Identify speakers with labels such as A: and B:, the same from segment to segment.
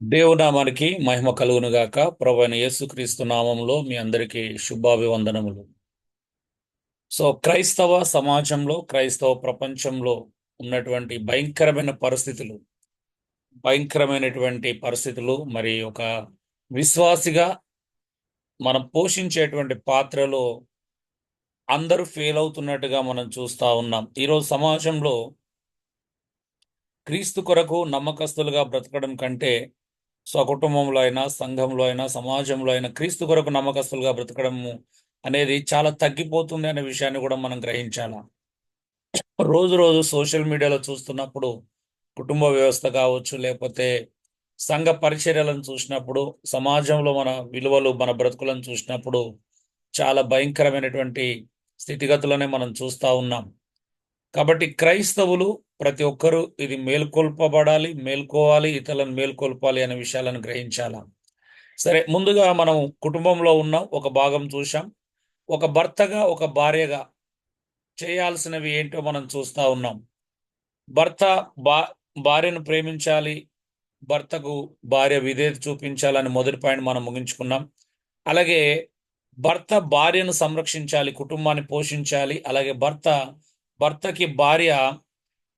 A: దేవునామానికి మహిమ కలుగును గాక. ప్రభువైన యేసుక్రీస్తు నామంలో మీ అందరికీ శుభాభివందనములు. క్రైస్తవ సమాజంలో, క్రైస్తవ ప్రపంచంలో ఉన్నటువంటి భయంకరమైనటువంటి పరిస్థితులు మరి ఒక విశ్వాసిగా మనం పోషించేటువంటి పాత్రలో అందరూ ఫెయిల్ అవుతున్నట్టుగా మనం చూస్తా ఉన్నాం. ఈరోజు సమాజంలో క్రీస్తు కొరకు నమ్మకస్తులుగా బ్రతకడం కంటే స్వకుటుంబంలో అయినా, సంఘంలో అయినా, సమాజంలో అయినా క్రీస్తు కొరకు నమ్మకస్తులుగా బ్రతకడము అనేది చాలా తగ్గిపోతుంది అనే విషయాన్ని కూడా మనం గ్రహించాలా. రోజు రోజు సోషల్ మీడియాలో చూస్తున్నప్పుడు కుటుంబ వ్యవస్థ కావచ్చు, లేకపోతే సంఘ పరిచర్యలను చూసినప్పుడు, సమాజంలో మన విలువలు, మన బ్రతుకులను చూసినప్పుడు చాలా భయంకరమైనటువంటి స్థితిగతులనే మనం చూస్తా ఉన్నాం. కాబట్టి క్రైస్తవులు ప్రతి ఒక్కరూ ఇది మేల్కోవాలి, ఇతరులను మేల్కొల్పాలి అనే విషయాలను గ్రహించాలా. సరే, ముందుగా మనం కుటుంబంలో ఉన్నాం, ఒక భాగం చూశాం. ఒక భర్తగా, ఒక భార్యగా చేయాల్సినవి ఏంటో మనం చూస్తా ఉన్నాం. భర్త బా భార్యను ప్రేమించాలి, భర్తకు భార్య విధేయత చూపించాలని మొదటి పాయింట్ మనం ముగించుకున్నాం. అలాగే భర్త భార్యను సంరక్షించాలి, కుటుంబాన్ని పోషించాలి. అలాగే భర్తకి భార్య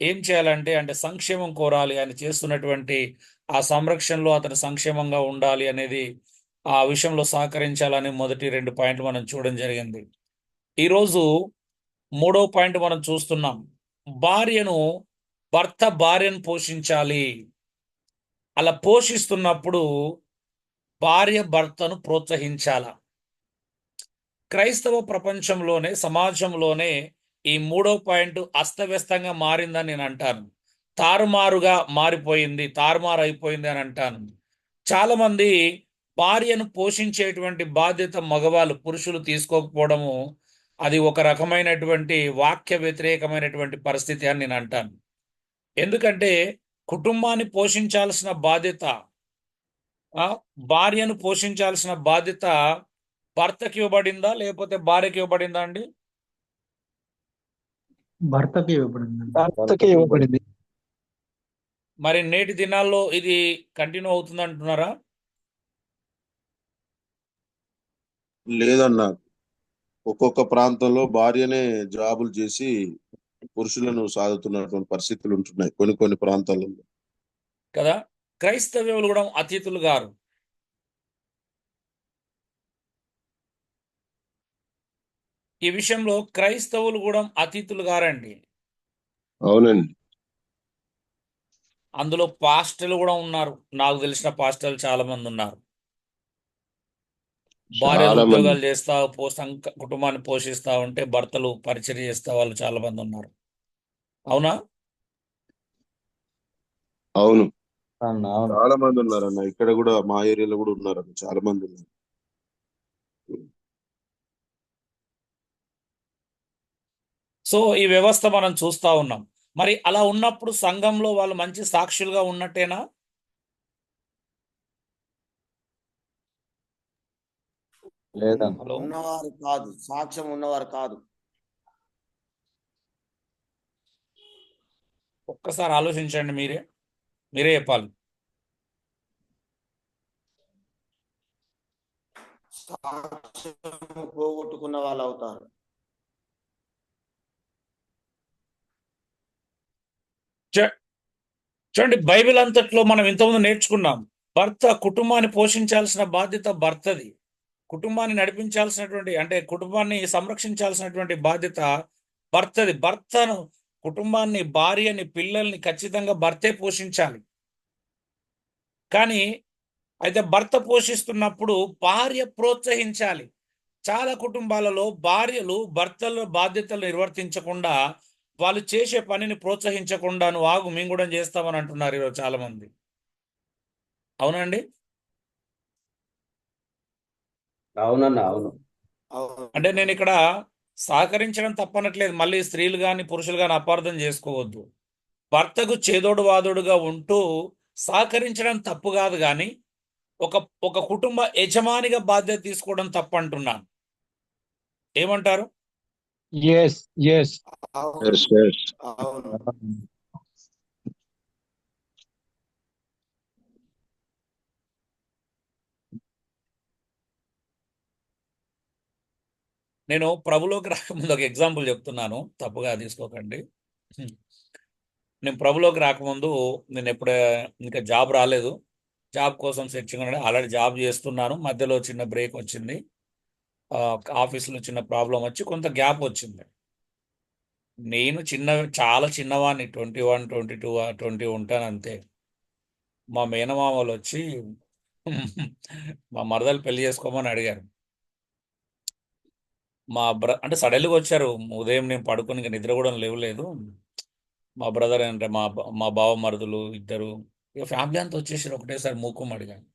A: ఏం చేయాలంటే సంక్షేమం కోరాలి, ఆయన చేస్తున్నటువంటి ఆ సంరక్షణలో అతను సంక్షేమంగా ఉండాలి అనేది, ఆ విషయంలో సహకరించాలని మొదటి 2 పాయింట్లు మనం చూడడం జరిగింది. ఈరోజు 3వ పాయింట్ మనం చూస్తున్నాం. భార్యను పోషించాలి. అలా పోషిస్తున్నప్పుడు భార్య భర్తను ప్రోత్సహించాల. క్రైస్తవ ప్రపంచంలోనే, సమాజంలోనే ఈ 3వ పాయింట్ అస్తవ్యస్తంగా మారిందని నేను అంటాను. తారుమారు అయిపోయింది అని అంటాను. చాలా మంది భార్యను పోషించేటువంటి బాధ్యత పురుషులు తీసుకోకపోవడము, అది ఒక రకమైనటువంటి వాక్య వ్యతిరేకమైనటువంటి పరిస్థితి అని నేను అంటాను. ఎందుకంటే కుటుంబాన్ని పోషించాల్సిన బాధ్యత, భార్యను పోషించాల్సిన బాధ్యత భర్తకి ఇవ్వబడిందా లేకపోతే భార్యకి ఇవ్వబడిందా అండి?
B: భర్తకి ఇవ్వబడింది.
C: భర్తకి ఇవ్వబడింది.
A: మరి నేటి దినాల్లో ఇది కంటిన్యూ అవుతుంది అంటున్నారా?
D: లేదన్నా, ఒక్కొక్క ప్రాంతంలో భార్యనే జాబులు చేసి పురుషులను సాదుతున్నటువంటి పరిస్థితులు ఉంటున్నాయి కొన్ని కొన్ని ప్రాంతాలలో
A: కదా. క్రైస్తవ్యులు కూడా అతిథులు గారు. ఈ విషయంలో క్రైస్తవులు కూడా అతిథులు గారండి.
D: అవునండి.
A: అందులో పాస్టర్లు కూడా ఉన్నారు. నాకు తెలిసిన పాస్టర్లు చాలా మంది ఉన్నారు. భార్యలు ఉద్యోగాలు చేస్తా కుటుంబాన్ని పోషిస్తా ఉంటే భర్తలు పరిచర్య చేస్తా వాళ్ళు చాలా మంది ఉన్నారు. అవునా?
D: అవును, చాలా మంది ఉన్నారన్న. ఇక్కడ కూడా మా ఏరియాలో కూడా ఉన్నారన్న, చాలా మంది ఉన్నారు.
A: ఈ వ్యవస్థ మనం చూస్తా ఉన్నాం. మరి అలా ఉన్నప్పుడు సంఘంలో వాళ్ళు మంచి సాక్షులుగా ఉన్నట్టేనా?
E: ఉన్నవారు కాదు, సాక్ష్యం ఉన్నవారు కాదు.
A: ఒక్కసారి ఆలోచించండి, మీరే చెప్పాలి.
E: సాక్ష్యం పోగొట్టుకున్న వాళ్ళు అవుతారు.
A: చూడండి, బైబిల్ అంతట్లో మనం ఇంతకుముందు నేర్చుకున్నాం. భర్త కుటుంబాన్ని పోషించాల్సిన బాధ్యత భర్తది. కుటుంబాన్ని నడిపించాల్సినటువంటి కుటుంబాన్ని సంరక్షించాల్సినటువంటి బాధ్యత భర్తది. కుటుంబాన్ని, భార్యని, పిల్లల్ని ఖచ్చితంగా భర్తే పోషించాలి. కానీ అయితే భర్త పోషిస్తున్నప్పుడు భార్య ప్రోత్సహించాలి. చాలా కుటుంబాలలో భార్యలు భర్తల బాధ్యతలు నిర్వర్తించకుండా, వాళ్ళు చేసే పనిని ప్రోత్సహించకుండా, నువ్వు ఆగు, మేము కూడా చేస్తామని అంటున్నారు ఈరోజు చాలా మంది. అవునండి?
F: అవునన్నా, అవును.
A: నేను ఇక్కడ సహకరించడం తప్పనట్లేదు. మళ్ళీ స్త్రీలు కానీ పురుషులు కానీ అపార్థం చేసుకోవద్దు. భర్తకు చేదోడు వాదోడుగా ఉంటూ సహకరించడం తప్పు కాదు, కానీ ఒక కుటుంబ యజమానిగా బాధ్యత తీసుకోవడం తప్పు అంటున్నాను. ఏమంటారు? నేను ప్రభులోకి రాకముందు ఒక ఎగ్జాంపుల్ చెప్తున్నాను, తప్పుగా తీసుకోకండి. నేను ప్రభులోకి రాకముందు నేను ఎప్పుడు ఇంకా జాబ్ రాలేదు. జాబ్ కోసం సెర్చింగ్ ఆల్రెడీ జాబ్ చేస్తున్నాను. మధ్యలో చిన్న బ్రేక్ వచ్చింది. ఆఫీస్లో చిన్న ప్రాబ్లం వచ్చి కొంత గ్యాప్ వచ్చింది. నేను చాలా చిన్నవాడిని, 21, 22, 20 ఉంటాను అంతే. మా మేనమామలు వచ్చి మా మరదలు పెళ్లి చేసుకోమని అడిగారు. అంటే సడన్గా వచ్చారు. ఉదయం నేను పడుకుని ఇంకా నిద్ర కూడా లేవలేదు. మా బ్రదర్ అంటే మా బావ మరుదులు ఇద్దరు, ఇక ఫ్యామిలీ అంతా వచ్చేసారు. ఒకటేసారి మూకుం అడిగాను.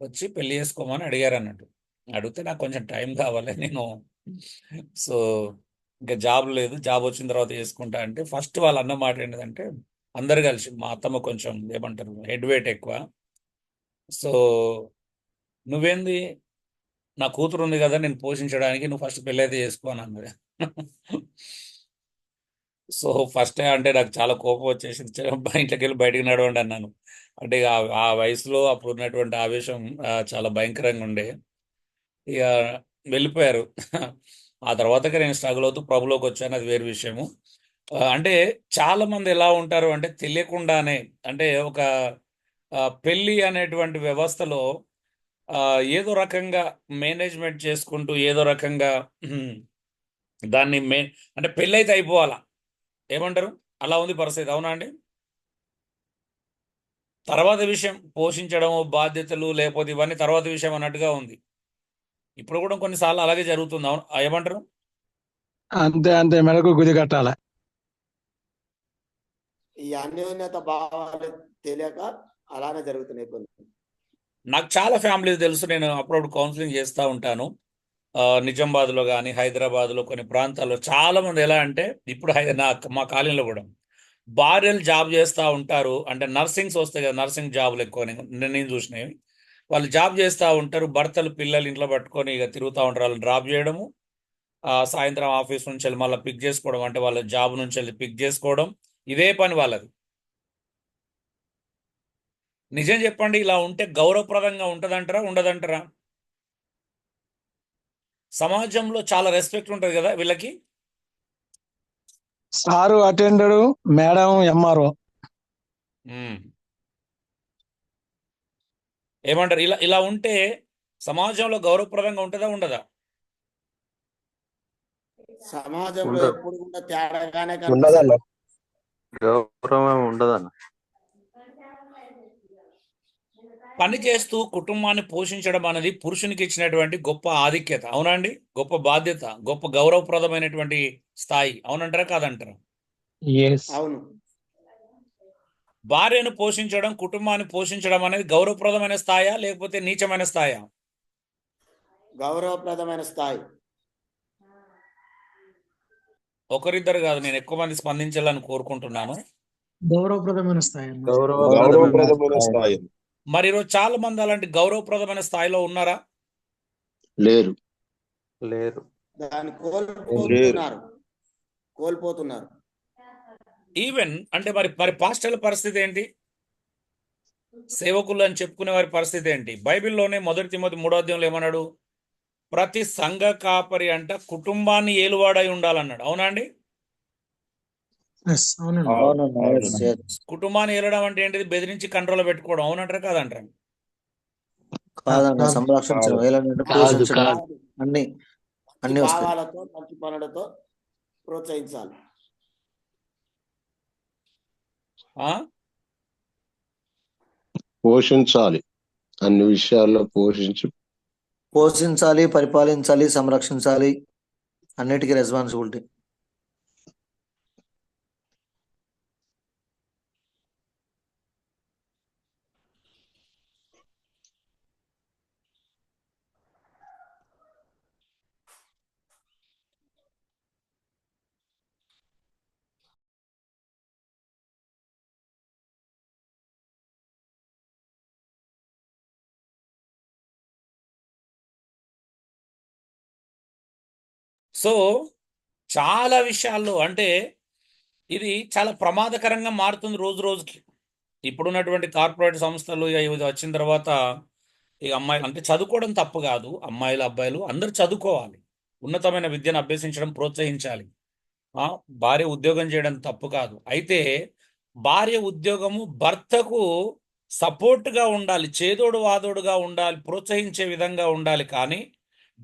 A: వచ్చి పెళ్లి చేసుకోమని అడిగారు అన్నట్టు. అడిగితే నాకు కొంచెం టైం కావాలి. నేను సో ఇంకా జాబ్ లేదు, జాబ్ వచ్చిన తర్వాత చేసుకుంటా అంటే ఫస్ట్ వాళ్ళు అన్న మాట ఏంటంటే, అందరు కలిసి మా అత్తమ్మ కొంచెం ఏమంటారు హెడ్ వెయిట్ ఎక్కువ. సో నువ్వేంది, నా కూతురు ఉంది కదా నేను పోషించడానికి, నువ్వు ఫస్ట్ పెళ్ళి అయితే చేసుకో అని అన్నది. సో ఫస్ట్ అంటే నాకు చాలా కోపం వచ్చేసింది. ఇంట్లోకి వెళ్ళి బయటికి నడవండి అన్నాను. అంటే ఇక ఆ వయసులో అప్పుడు ఉన్నటువంటి ఆవేశం చాలా భయంకరంగా ఉండే. ఇక వెళ్ళిపోయారు. ఆ తర్వాతకి నేను స్ట్రగుల్ అవుతూ ప్రభులోకి వచ్చాను, అది వేరే విషయము. అంటే చాలా మంది ఎలా ఉంటారు అంటే తెలియకుండానే, అంటే ఒక పెళ్ళి అనేటువంటి వ్యవస్థలో ఏదో రకంగా మేనేజ్మెంట్ చేసుకుంటూ ఏదో రకంగా దాన్ని అంటే పెళ్ళి అయితే అయిపోవాలా, ఏమంటారు, అలా ఉంది పరిస్థితి. అవునా అండి? తర్వాత విషయం పోషించడం బాధ్యతలు లేకపోతే ఇవన్నీ తర్వాత విషయం అన్నట్టుగా ఉంది. ఇప్పుడు కూడా కొన్నిసార్లు అలాగే జరుగుతుంది. అవును, ఏమంటారు?
B: అంతే అంతే, మెడకు గుది కట్టాలి.
E: ఈ అన్యోన్యత భావాలు తెలియక అలానే జరుగుతున్నాయి కొన్ని.
A: నాకు చాలా ఫ్యామిలీస్ తెలుసు. నేను అప్పుడప్పుడు కౌన్సిలింగ్ చేస్తూ ఉంటాను. నిజామాబాద్లో కానీ హైదరాబాద్లో కొన్ని ప్రాంతాల్లో చాలా మంది ఎలా అంటే ఇప్పుడు మా కాలనీలో కూడా భార్యలు జాబ్ చేస్తూ ఉంటారు. అంటే నర్సింగ్స్ వస్తాయి కదా, నర్సింగ్ జాబులు ఎక్కువ నేను చూసినవి. వాళ్ళు జాబ్ చేస్తూ ఉంటారు, భర్తలు పిల్లలు ఇంట్లో పట్టుకొని ఇక తిరుగుతూ ఉంటారు. వాళ్ళని డ్రాప్ చేయడము, సాయంత్రం ఆఫీస్ నుంచి వెళ్ళి మళ్ళీ పిక్ చేసుకోవడం, అంటే వాళ్ళ జాబ్ నుంచి వెళ్ళి పిక్ చేసుకోవడం, ఇదే పని వాళ్ళది. నిజం చెప్పండి, ఇలా ఉంటే గౌరవప్రదంగా ఉంటుందంటారా ఉండదంటారా? సమాజంలో చాలా రెస్పెక్ట్ ఉంటుంది కదా వీళ్ళకి.
B: Sir attender, madam MRO.
A: ఏమంటారు? ఇలా ఇలా ఉంటే సమాజంలో గౌరవప్రదంగా ఉంటుందా ఉండదా?
E: సమాజంలో
F: ఉండదు.
E: ఎప్పుడు కూడా తేడాగానే
F: ఉండదన్న.
E: కనిపిస్తుంది.
F: గౌరవం ఉండదన్న.
A: పని చేస్తూ కుటుంబాన్ని పోషించడం అనేది పురుషునికి ఇచ్చినటువంటి గొప్ప ఆధిక్యత. అవునండి? గొప్ప బాధ్యత, గొప్ప గౌరవప్రదమైనటువంటి స్థాయి. అవునంటారా కాదంటారా?
E: అవును.
A: భార్యను పోషించడం, కుటుంబాన్ని పోషించడం అనేది గౌరవప్రదమైన స్థాయా లేకపోతే నీచమైన స్థాయా?
E: గౌరవప్రదమైన స్థాయి.
A: ఒకరిద్దరు కాదు, నేను ఎక్కువ మంది స్పందించాలని కోరుకుంటున్నాను.
B: గౌరవప్రదమైన స్థాయి.
D: గౌరవప్రదమైన స్థాయి.
A: మరి ఈరోజు చాలా మంది అలాంటి గౌరవప్రదమైన స్థాయిలో ఉన్నారా?
D: లేరు.
F: లేరు.
E: దాన్ని కోల్పోతున్నారు.
A: ఈవెన్ అంటే మరి పాస్టర్ల పరిస్థితి ఏంటి? సేవకులు అని చెప్పుకునే వారి పరిస్థితి ఏంటి? బైబిల్లోనే 1 తిమోతి 3వ అధ్యాయంలో ఏమన్నాడు? ప్రతి సంఘ కాపరి అంట కుటుంబాన్ని ఏలువాడై ఉండాలన్నాడు. అవునా అండి? కుటుంబాన్ని ఏలడం అంటే ఏంటిది? బెదిరించి కంట్రోల్ పెట్టుకోవడం. అవునంటారా కాదంటారా?
C: కాదన్న, సంరక్షించడం, ఏలంటే పోషించడం, అన్ని వస్తాయి.
E: భావాలతో మంచి పనులతో ప్రోత్సహించాలి.
D: పోషించాలి, అన్ని విషయాల్లో
C: పోషించాలి, పరిపాలించాలి, సంరక్షించాలి, అన్నిటికీ రెస్పాన్సిబిలిటీ.
A: సో చాలా విషయాల్లో అంటే ఇది చాలా ప్రమాదకరంగా మారుతుంది రోజు రోజుకి. ఇప్పుడున్నటువంటి కార్పొరేట్ సంస్థలు ఇది వచ్చిన తర్వాత ఇక అమ్మాయిలు అంటే చదువుకోవడం తప్పు కాదు, అమ్మాయిలు అబ్బాయిలు అందరూ చదువుకోవాలి. ఉన్నతమైన విద్యను అభ్యసించడం ప్రోత్సహించాలి. భార్య ఉద్యోగం చేయడం తప్పు కాదు. అయితే భార్య ఉద్యోగము భర్తకు సపోర్ట్గా ఉండాలి, చేదోడు వాదోడుగా ఉండాలి, ప్రోత్సహించే విధంగా ఉండాలి, కానీ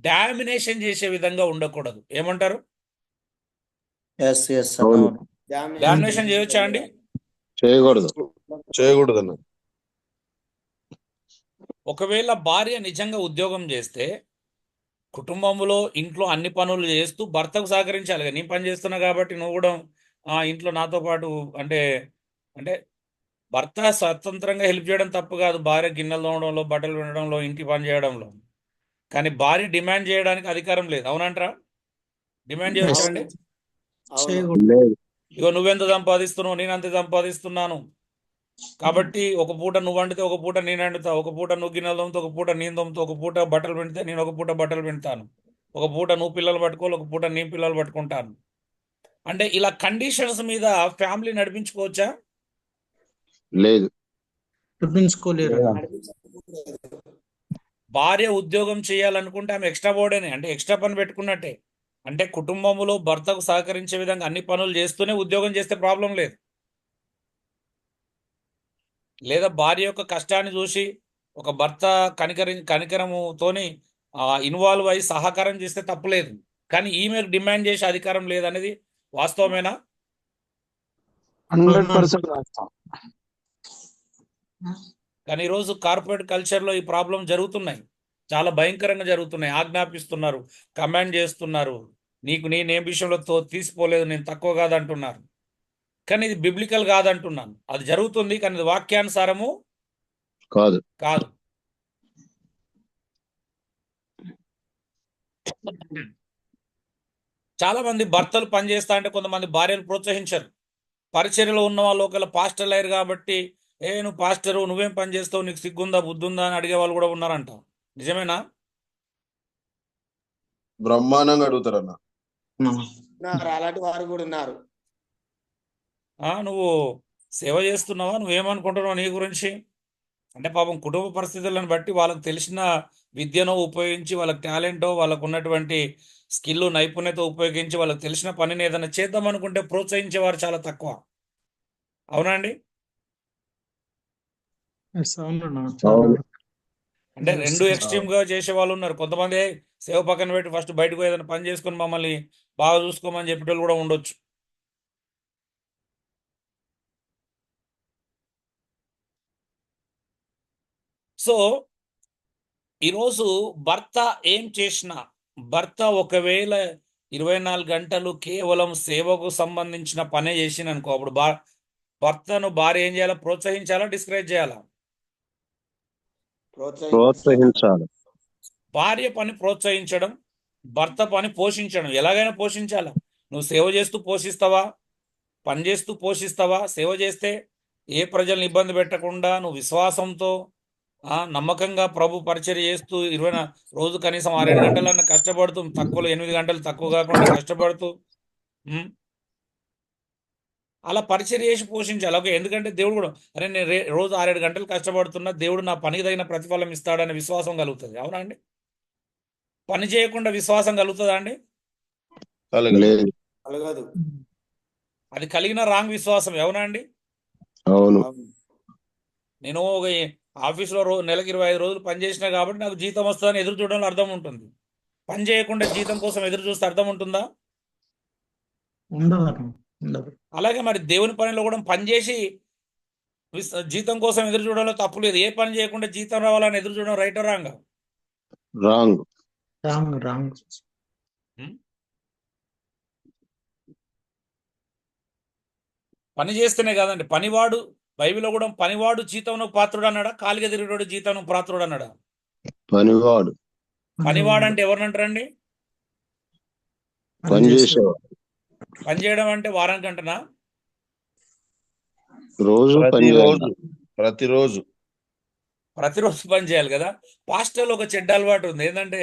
A: డామినేషన్ చేసే విధంగా ఉండకూడదు. ఏమంటారు?
C: ఎస్ ఎస్
F: అవును.
C: అవును.
A: డామినేషన్ చేయొచ్చా అండి?
F: చేయకూడదు.
D: చేయకూడదన్న.
A: ఒకవేళ భార్య నిజంగా ఉద్యోగం చేస్తే కుటుంబంలో ఇంట్లో అన్ని పనులు చేస్తూ భర్తకు సహకరించాలి. నేను పని చేస్తున్నా కాబట్టి నువ్వు కూడా ఇంట్లో నాతో పాటు అంటే అంటే భర్త స్వతంత్రంగా హెల్ప్ చేయడం తప్పు కాదు, భార్య గిన్నెలు తోమడంలో, బట్టలు వినడంలో, ఇంటి పని చేయడంలో. కానీ భార్య డిమాండ్ చేయడానికి అధికారం లేదు. అవునంటారా? డిమాండ్ చేయొచ్చా అండి?
B: చేయకూడదు.
F: లేదు.
A: ఇగో నువ్వెంత సంపాదిస్తున్నావు, నేను అంత సంపాదిస్తున్నాను కాబట్టి ఒక పూట నువ్వు వండితే ఒక పూట నేను వండుతా, ఒక పూట నువ్వు గిన్నెలు తోమితే ఒక పూట నేను తోముతా, ఒక పూట బట్టలు పిండితే నేను ఒక పూట బట్టలు పిండుతాను, ఒక పూట నువ్వు పిల్లలు పట్టుకోవాలి, ఒక పూట నేను పిల్లలు పట్టుకుంటాను. అంటే ఇలా కండిషన్స్ మీద ఫ్యామిలీ నడిపించుకోవచ్చా?
F: లేదు.
B: చూపించుకోలేరు.
A: భార్య ఉద్యోగం చేయాలనుకుంటే ఆమె ఎక్స్ట్రా బోర్డేనే, అంటే ఎక్స్ట్రా పని పెట్టుకున్నట్టే. అంటే కుటుంబంలో భర్తకు సహకరించే విధంగా అన్ని పనులు చేస్తూనే ఉద్యోగం చేస్తే ప్రాబ్లం లేదు. లేదా భార్య యొక్క కష్టాన్ని చూసి ఒక భర్త కనికరముతోని ఇన్వాల్వ్ అయ్యి సహకారం చేస్తే తప్పులేదు. కానీ ఈమెకు డిమాండ్ చేసే అధికారం లేదనేది వాస్తవమేనా?
B: 100% వాస్తవం.
A: కానీ ఈరోజు కార్పొరేట్ కల్చర్లో ఈ ప్రాబ్లం జరుగుతున్నాయి, చాలా భయంకరంగా జరుగుతున్నాయి. ఆజ్ఞాపిస్తున్నారు, కమాండ్ చేస్తున్నారు, నీకు నేనేం విషయంలో తీసిపోలేదు, నేను తక్కువ కాదంటున్నారు. కానీ ఇది బిబ్లికల్ కాదంటున్నాను. అది జరుగుతుంది, కానీ ఇది వాక్యానుసారము
F: కాదు.
A: కాదు. చాలా మంది భర్తలు పనిచేస్తా అంటే కొంతమంది భార్యలు ప్రోత్సహించరు. పరిచర్యలో ఉన్న వాళ్ళు ఒకవేళ పాస్టర్లు అయ్యారు కాబట్టి, నువ్వు పాస్టరు, నువ్వేం పని చేస్తావు, నీకు సిగ్గుందా బుద్ధుందా అని అడిగే వాళ్ళు కూడా ఉన్నారంట. నిజమేనా?
D: బ్రహ్మాండంగా అడుగుతారన్న.
E: అలాంటి వారు కూడా ఉన్నారు.
A: నువ్వు సేవ చేస్తున్నావా, నువ్వేమనుకుంటున్నావు నీ గురించి అంటే పాపం కుటుంబ పరిస్థితులను బట్టి వాళ్ళకి తెలిసిన విద్యను ఉపయోగించి, వాళ్ళకి టాలెంటో, వాళ్ళకు ఉన్నటువంటి స్కిల్ నైపుణ్యత ఉపయోగించి వాళ్ళకి తెలిసిన పనిని ఏదైనా చేద్దాం అనుకుంటే ప్రోత్సహించేవారు చాలా తక్కువ. అవునండి?
F: అవును.
A: అంటే రెండు ఎక్స్ట్రీమ్ గా చేసే వాళ్ళు ఉన్నారు. కొంతమంది సేవ పక్కన పెట్టి ఫస్ట్ బయటకు ఏదైనా పని చేసుకొని మమ్మల్ని బాగా చూసుకోమని చెప్పేటోళ్ళు కూడా ఉండొచ్చు. సో ఈరోజు భర్త ఏం చేసినా, భర్త ఒకవేళ 24 గంటలు కేవలం సేవకు సంబంధించిన పనే చేసిన అనుకో, అప్పుడు భర్తను భార్య ఏం చేయాలా? ప్రోత్సహించాలా, డిస్కరేజ్ చేయాలా?
F: ప్రోత్సహించాలి.
A: భార్య పని ప్రోత్సహించడం, భర్త పని పోషించడం. ఎలాగైనా పోషించాలా. నువ్వు సేవ చేస్తూ పోషిస్తావా, పని చేస్తూ పోషిస్తావా? సేవ చేస్తే ఏ ప్రజల్ని ఇబ్బంది పెట్టకుండా నువ్వు విశ్వాసంతో నమ్మకంగా ప్రభు పరిచర్య చేస్తూ 20 రోజు కనీసం 6-7 గంటలన్నా కష్టపడుతూ, తక్కువలో 8 గంటలు తక్కువ కాకుండా కష్టపడుతూ అలా పరిచర్య చేసి పోషించాలి. ఓకే, ఎందుకంటే దేవుడు కూడా అరే నేను రోజు 6-7 గంటలు కష్టపడుతున్నా, దేవుడు నా పనికి తగిన ప్రతిఫలం ఇస్తాడనే విశ్వాసం కలుగుతుంది. అవునా అండి? పని చేయకుండా విశ్వాసం కలుగుతుందా అండి?
F: లేదు.
E: కలగదు.
A: అది కలిగిన రాంగ్ విశ్వాసం. అవునా అండి?
F: అవును.
A: నేను ఒక ఆఫీస్లో నెలకు 25 రోజులు పని చేసినా కాబట్టి నాకు జీతం వస్తుందని ఎదురు చూడడంలో అర్థం ఉంటుంది. పని చేయకుండా జీతం కోసం ఎదురు చూస్తే అర్థం ఉంటుందా?
B: ఉండదు.
A: అలాగే మరి దేవుని పనిలో కూడా పనిచేసి జీతం కోసం ఎదురు చూడడంలో తప్పు లేదు. ఏ పని చేయకుండా జీతం రావాలని ఎదురు చూడడం రైట్ రాంగ్?
B: రాంగ్.
A: పని చేస్తేనే కాదండి, పనివాడు బైబిల్లో కూడా పనివాడు జీతంలో పాత్రుడు అన్నాడా, కాలిగా తిరిగినోడు జీతం పాత్రుడు అన్నాడా?
F: పనివాడు.
A: పనివాడు అంటే ఎవరినంటారండి?
F: పని చేసేవాడు.
A: పని చేయడం అంటే వారానికి అంటనా?
F: రోజు పని చేయాలి.
D: ప్రతిరోజు
A: పని చేయాలి కదా. పాస్టర్లు ఒక చెడ్డ అలవాటు ఉంది, ఏంటంటే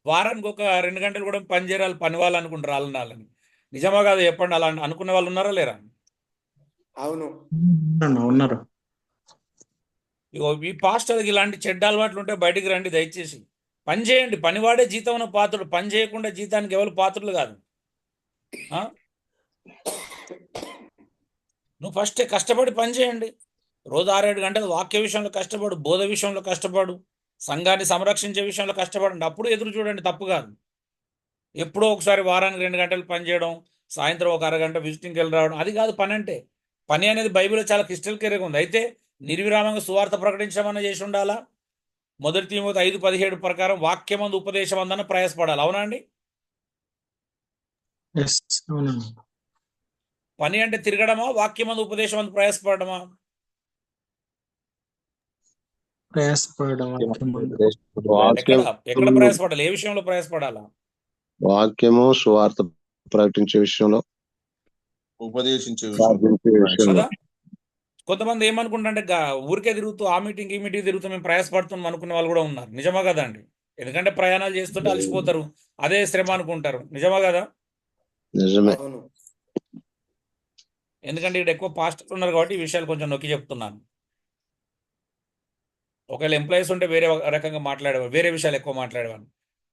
A: వారానికి ఒక 2 గంటలు కూడా పని చేయాలి, పని వాళ్ళు అనుకుంటారు వాళ్ళని. నిజమా కాదు చెప్పండి? అలా అనుకునే వాళ్ళు ఉన్నారా లేరా?
E: అవును,
B: ఉన్నారు.
A: ఈ పాస్టర్కి ఇలాంటి చెడ్డ అలవాట్లు ఉంటే బయటికి రండి దయచేసి. పని చేయండి, పనివాడే జీతం పాత్రుడు. పని చేయకుండా జీతానికి ఎవరు పాత్రులు కాదు. ఆ? నువ్వు ఫస్ట్ కష్టపడి పని చేయండి. రోజు 6-7 గంటలు వాక్య విషయంలో కష్టపడు, బోధ విషయంలో కష్టపడు, సంఘాన్ని సంరక్షించే విషయంలో కష్టపడండి. అప్పుడు ఎదురు చూడండి, తప్పు కాదు. ఎప్పుడో ఒకసారి వారానికి 2 గంటలు పని చేయడం, సాయంత్రం ఒక అరగంట విజిటింగ్కి వెళ్ళి రావడం, అది కాదు పని అంటే. పని అనేది బైబిల్లో చాలా క్రిస్టల్ క్లియర్గా ఉంది. అయితే నిర్విరామంగా సువార్త ప్రకటించడం అన్న చేసి ఉండాలా. 1 తిమోతి 5:17 ప్రకారం వాక్యమందు ఉపదేశం అందన ప్రయాసపడాలి. అవునా అండి?
B: ఎస్ అవునండి.
A: పని అంటే తిరగడమా, వాక్యమందు ఉపదేశం అందు ప్రయాసపడమా?
B: ప్రయాసపడడం వాక్యము.
A: ఎక్కడ
F: వాక్యం
A: ఎక్కడ ప్రయాసపడాలి? ఏ విషయంలో ప్రయాసపడాలా?
F: వాక్యము సువార్త ప్రకటించే విషయంలో,
D: ఉపదేశించే
F: ప్రార్థించే విషయంలో.
A: కదా కొంతమంది ఏమనుకుంటారంటే ఊరికే తిరుగుతూ ఆ మీటింగ్ ఈ మీటింగ్ తిరుగుతూ మేము ప్రయాసపడుతున్నాం అనుకునే వాళ్ళు కూడా ఉన్నారు. నిజమా కదా అండి? ఎందుకంటే ప్రయాణాలు చేస్తుంటే అలసిపోతారు, అదే శ్రమ అనుకుంటారు. నిజమా కదా?
F: నిజమే.
E: అవును.
A: ఎందుకంటే ఇక్కడ ఎక్కువ పాస్టర్లు ఉన్నారు కాబట్టి ఈ విషయాలు కొంచెం నొక్కి చెప్తున్నాను. ఒకవేళ ఎంప్లాయీస్ ఉంటే వేరే రకంగా మాట్లాడేవారు, వేరే విషయాలు ఎక్కువ మాట్లాడేవారు.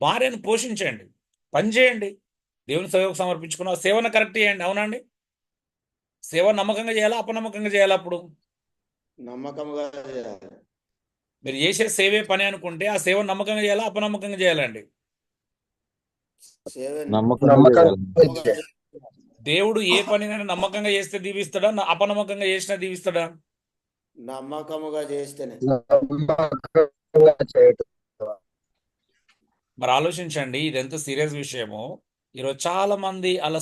A: భార్యను పోషించండి, పని చేయండి, దేవుని సేవకు సమర్పించుకున్న సేవను కరెక్ట్ చేయండి. అవునండి? సేవ నమ్మకంగా చేయాలా, అపనమ్మకంగా చేయాలా? అప్పుడు
E: నమ్మకంగా చేయాలి.
A: మీరు చేసే సేవే పని అనుకుంటే ఆ సేవ నమ్మకంగా చేయాలా, అపనమ్మకంగా చేయాలండి?
E: సేవ
F: నమ్మకంగా
A: దేవుడు ఏ పనినైనా నమ్మకంగా చేస్తే దీవిస్తాడా, అపనమ్మకంగా చేసినా దీవిస్తాడా?
E: నమ్మకముగా చేస్తేనే.
A: మరి ఆలోచించండి, ఇది ఎంత సీరియస్ విషయమో. ఈరోజు చాలా మంది అలా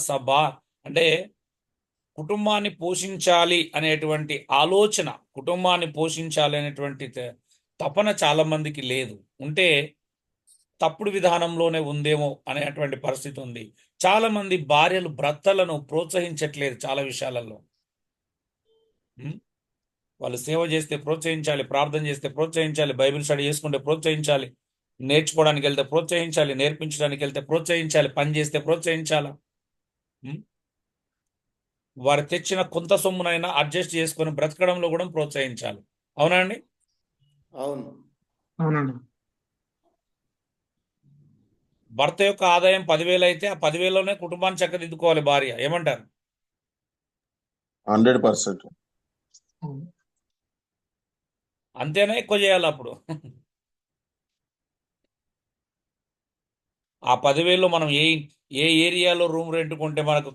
A: అంటే కుటుంబాన్ని పోషించాలి అనేటువంటి ఆలోచన, కుటుంబాన్ని పోషించాలి అనేటువంటి తపన చాలా మందికి లేదు. ఉంటే తప్పుడు విధానంలోనే ఉందేమో అనేటువంటి పరిస్థితి ఉంది. చాలా మంది భార్యలు భర్తలను ప్రోత్సహించట్లేదు చాలా విషయాలలో. వాళ్ళు సేవ చేస్తే ప్రోత్సహించాలి, ప్రార్థన చేస్తే ప్రోత్సహించాలి, బైబిల్ స్టడీ చేసుకుంటే ప్రోత్సహించాలి, నేర్చుకోవడానికి వెళ్తే ప్రోత్సహించాలి, నేర్పించడానికి వెళ్తే ప్రోత్సహించాలి, పని చేస్తే ప్రోత్సహించాలా. వారు తెచ్చిన కొంత సొమ్మునైనా అడ్జస్ట్ చేసుకొని బ్రతకడంలో కూడా ప్రోత్సహించాలి. అవునా అండి?
E: అవును.
B: అవునండి.
A: భర్త యొక్క ఆదాయం 10,000 అయితే ఆ 10,000లోనే కుటుంబాన్ని చక్కదిద్దుకోవాలి భార్య. ఏమంటారు?
D: 100%.
B: అవును.
A: అంతేనా, ఎక్కువ చేయాలి అప్పుడు? ఆ 10,000లో మనం ఏ ఏరియాలో రూమ్ రెంట్ కొంటే మనకు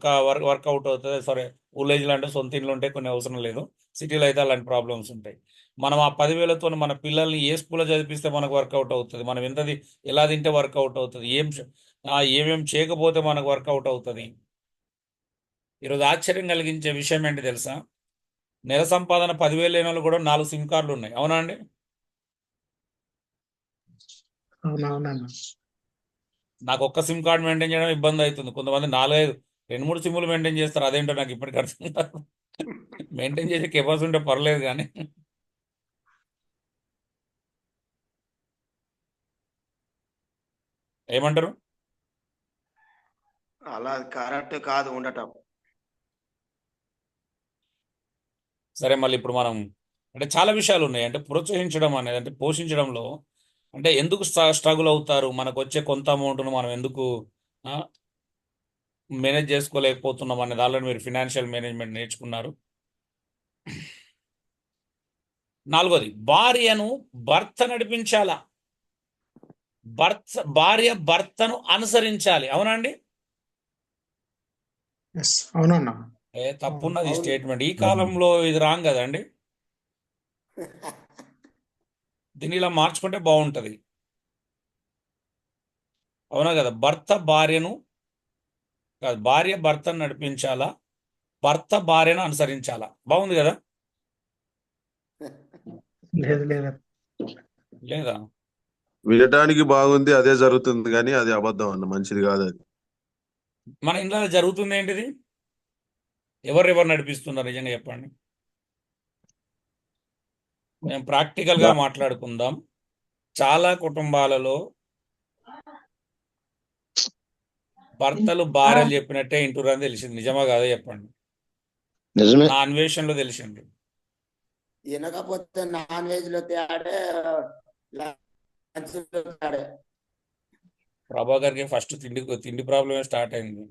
A: వర్కౌట్ అవుతుంది? సరే, విలేజ్లో అంటే సొంత ఇల్లు ఉంటే కొన్ని అవసరం లేదు, సిటీలో అయితే అలాంటి ప్రాబ్లమ్స్ ఉంటాయి. మనం ఆ 10,000తో మన పిల్లల్ని ఏ స్కూల్లో చదివిస్తే మనకు వర్కౌట్ అవుతుంది? మనం ఎలా తింటే వర్కౌట్ అవుతుంది? ఏమేం చేయకపోతే మనకు వర్కౌట్ అవుతుంది? ఈరోజు ఆశ్చర్యం కలిగించే విషయం ఏంటి తెలుసా? నెల సంపాదన 10,000 లేని వాళ్ళు కూడా 4 సిమ్ కార్డులు ఉన్నాయి. అవునా అండి?
B: అవునవునండి.
A: నాకు ఒక్క సిమ్ కార్డు మెయింటైన్ చేయడం ఇబ్బంది అవుతుంది. కొంతమంది 4-5 2-3 సిమ్లు మెయింటైన్ చేస్తారు. అదేంటో నాకు ఇప్పటికీ అర్థం కాదు. మెయింటైన్ చేసే కెపాసిటీ ఉంటే పర్లేదు కానీ ఏమంటారు?
E: అలా కరెక్ట్ కాదు ఉండటం.
A: సరే, మళ్ళీ ఇప్పుడు మనం అంటే చాలా విషయాలు ఉన్నాయి. అంటే ప్రోత్సహించడం అనేది, అంటే పోషించడంలో అంటే ఎందుకు స్ట్రగుల్ అవుతారు? మనకు వచ్చే కొంత అమౌంట్ను మనం ఎందుకు మేనేజ్ చేసుకోలేకపోతున్నాం అనేది ఆల్రెడీ మీరు ఫినాన్షియల్ మేనేజ్మెంట్ నేర్చుకున్నారు. 4వది, భార్యను భర్త నడిపించాలా, భార్య భర్తను అనుసరించాలి. అవునండి?
B: ఎస్ అవునన్నా.
A: తప్పున్నది ఈ
E: అవును.
A: స్టేట్మెంట్. ఈ కాలంలో ఇది రాంగ్ కదండి. దీన్ని ఇలా మార్చుకుంటే బాగుంటది. అవునా కదా? భార్య భర్తను నడిపించాలా, భర్త భార్యను అనుసరించాలా. బాగుంది కదా?
B: లేదు లేదు.
A: లేదా?
D: వినటానికి బాగుంది, అదే జరుగుతుంది, కానీ అది అబద్ధం అన్న, మంచిది కాదు అది.
A: మన ఇంట్లో జరుగుతుంది ఏంటిది? ఎవరెవరు నడిపిస్తున్నారు నిజంగా చెప్పండి. మేము ప్రాక్టికల్గా మాట్లాడుకుందాం. చాలా కుటుంబాలలో భర్తలు భార్యలు చెప్పినట్టే ఇంటురని తెలిసింది. నిజమా కాదో చెప్పండి.
F: నిజమే.
A: నా అన్వేషణలో తెలిసింది.
E: వినకపోతే నాన్ వెజ్ లో తేడే, లంచ్ లో తేడే.
A: ప్రభాకర్కి ఫస్ట్ తిండి ప్రాబ్లమే స్టార్ట్ అయింది.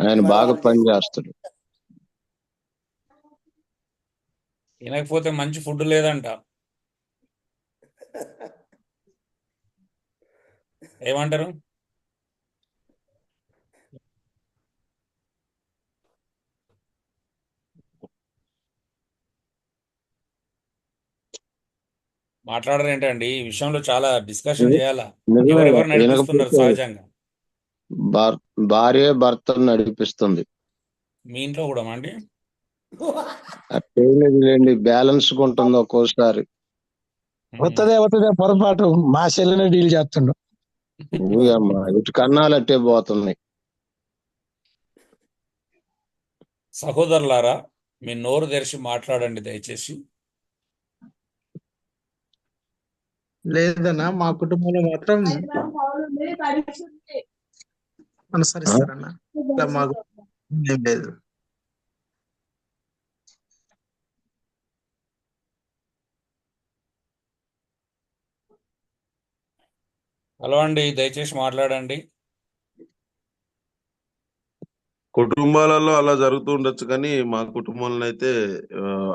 F: ఆయన
E: మరి
F: బాగా
E: వాళ్ళు
F: పని
E: చేసిన
F: చేస్తాడు.
A: తినకపోతే మంచి ఫుడ్ లేదంట. ఏమంటారు? మాట్లాడరు ఏంటండి? ఈ విషయంలో చాలా డిస్కషన్ చేయాలా.
F: నిజమే.
A: ఎవరెవరు నడిపిస్తున్నారు
F: వినకపోతే
A: సహజంగా?
F: భార్య భర్తను నడిపిస్తుంది.
A: మీ ఇంట్లో కూడా అండి?
F: అట్లేండి, బ్యాలెన్స్ ఉంటుంది ఒక్కోసారి.
B: వస్తుందే పొరపాటు మా చెల్లెనే డీల్ చేస్తుండు.
F: అమ్మా, ఇటు కన్నాలు అట్టే పోతున్నాయి.
A: సహోదరులారా, మీ నోరు తెరిచి మాట్లాడండి దయచేసి.
B: లేదన్నా మా కుటుంబంలో మాత్రం అనుసరిస్తారన్న. ఇలా మాకు ఏం లేదు.
A: హలో అండి, దయచేసి మాట్లాడండి.
D: కుటుంబాలలో అలా జరుగుతూ ఉండొచ్చు, కానీ మా కుటుంబంలో అయితే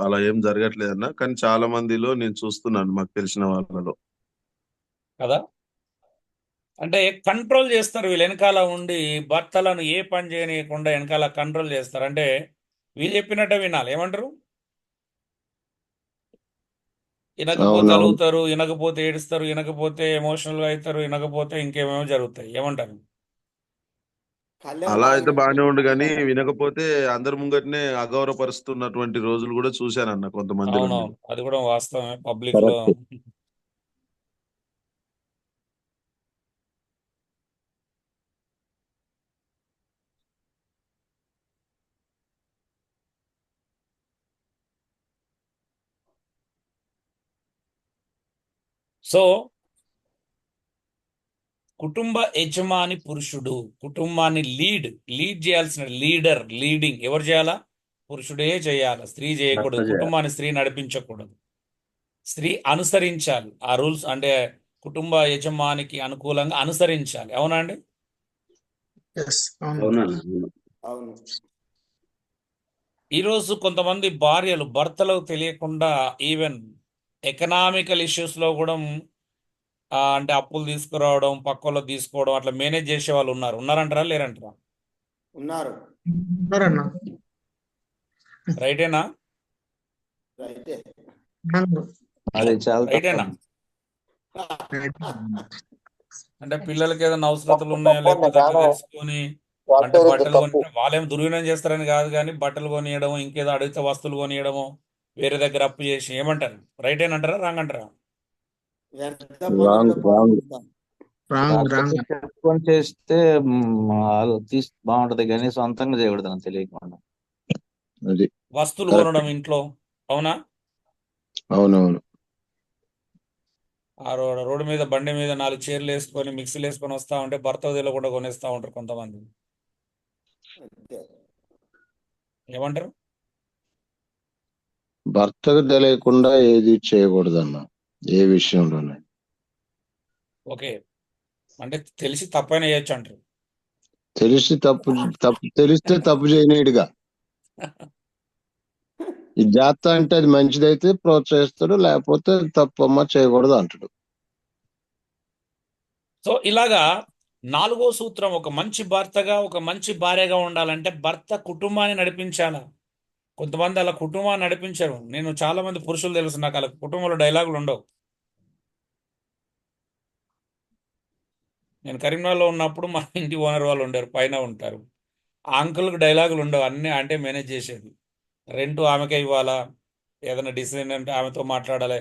D: అలా ఏం జరగట్లేదన్న. కానీ చాలా మందిలో నేను చూస్తున్నాను, మాకు తెలిసిన వాళ్ళలో.
A: కదా, అంటే కంట్రోల్ చేస్తారు వీళ్ళు. వెనకాల ఉండి భర్తలను ఏ పని చేయనీయకుండా వెనకాల కంట్రోల్ చేస్తారు. అంటే వీళ్ళు చెప్పినట్టే వినాలి. ఏమంటారు? వినకపోతే
F: అవునవును.
A: అలుగుతారు, వినకపోతే ఏడుస్తారు, వినకపోతే ఎమోషనల్గా అవుతారు, వినకపోతే ఇంకేమేమో జరుగుతాయి. ఏమంటారు?
E: కళ్యాణ
D: అలా అయితే
E: తాగినట్టు
D: బాగానే ఉండు, కానీ వినకపోతే అందరి ముంగటనే అగౌరవపరుస్తున్నటువంటి రోజులు కూడా చూశానన్న కొంతమందిలో నేను.
A: అవునవును, అది కూడా వాస్తవమే. పబ్లిక్ లో
F: కరెక్ట్.
A: సో కుటుంబ యజమాని పురుషుడు. కుటుంబాన్ని లీడ్ చేయాల్సిన లీడింగ్ ఎవరు చేయాలా? పురుషుడే చేయాలి, స్త్రీ చేయకూడదు. కుటుంబాన్ని స్త్రీ నడిపించకూడదు, స్త్రీ అనుసరించాలి ఆ రూల్స్. అంటే కుటుంబ యజమానికి అనుకూలంగా అనుసరించాలి. అవునా అండి?
B: ఎస్, అవును.
E: అవును.
A: ఈరోజు కొంతమంది భార్యలు భర్తలకు తెలియకుండా ఈవెన్ ఎకనామికల్ ఇష్యూస్లో కూడా అంటే అప్పులు తీసుకురావడం, పక్కలో తీసుకోవడం, అట్లా మేనేజ్ చేసే వాళ్ళు ఉన్నారంటారా లేరంటారా?
E: ఉన్నారు.
B: ఉన్నారన్న.
A: రైటేనా?
E: రైటే.
F: అది చాలా
A: రైటేనా?
F: తప్పు.
A: అంటే పిల్లలకి ఏదైనా అవసరతలు ఉన్నాయా లేకపోతే అట్లా తెలుసుకొని, అంటే బట్టలు కొని, వాళ్ళేం దుర్వినియోగం చేస్తారని కాదు, కానీ బట్టలు కొనియడము, ఇంకేదో అడిగితే వస్తువులు కొనియడము, వేరే దగ్గర అప్పు చేసి. ఏమంటారు? రైటేనంటారా రాంగ్ అంటారా?
E: వ్యర్థ
F: రాంగ్
E: పనుల్లో
F: రాంగ్.
E: పాల్గొంటాం.
B: రాంగ్.
G: చెప్పుకొని చేస్తే బాగుంటది, కానీ సొంతంగా చేయకూడదు నాకు తెలియకుండా.
F: అది
A: వస్తువులు
F: కరెక్ట్.
A: కొనడం ఇంట్లో. అవునా?
F: అవునవును.
A: ఆ రోడ్డు మీద బండి మీద 4 చైర్లు వేసుకొని మిక్సీలు వేసుకొని వస్తా ఉంటే భర్త తెలియకుండా కొనేస్తా ఉంటారు కొంతమంది.
E: అంతే.
A: ఏమంటారు?
F: భర్తకు తెలియకుండా ఏది చేయకూడదన్న, ఏ విషయంలోనే.
A: ఓకే, అంటే తెలిసి తప్పైనా చేయొచ్చు అంటారు.
F: తెలిస్తే తప్పు చేయనీయుడుగా. ఈ జాత అంటే అది మంచిదైతే ప్రోత్సహిస్తాడు, లేకపోతే తప్పమ్మా చేయకూడదు అంటాడు.
A: సో ఇలాగా 4వ సూత్రం, ఒక మంచి భర్తగా ఒక మంచి భార్యగా ఉండాలంటే భర్త కుటుంబాన్ని నడిపించాలా. కొంతమంది అలా కుటుంబాన్ని నడిపించరు. నేను చాలా మంది పురుషులు తెలుసు నాకు, అలా కుటుంబంలో డైలాగులు ఉండవు. నేను కరీంనగర్లో ఉన్నప్పుడు మా ఇంటి ఓనర్ వాళ్ళు ఉండరు, పైన ఉంటారు. ఆ అంకుల్కి డైలాగులు ఉండవు, అన్నీ అంటే మేనేజ్ చేసేది. రెంట్ ఆమెకే ఇవ్వాలా, ఏదైనా డిసిజన్ అంటే ఆమెతో మాట్లాడాలి,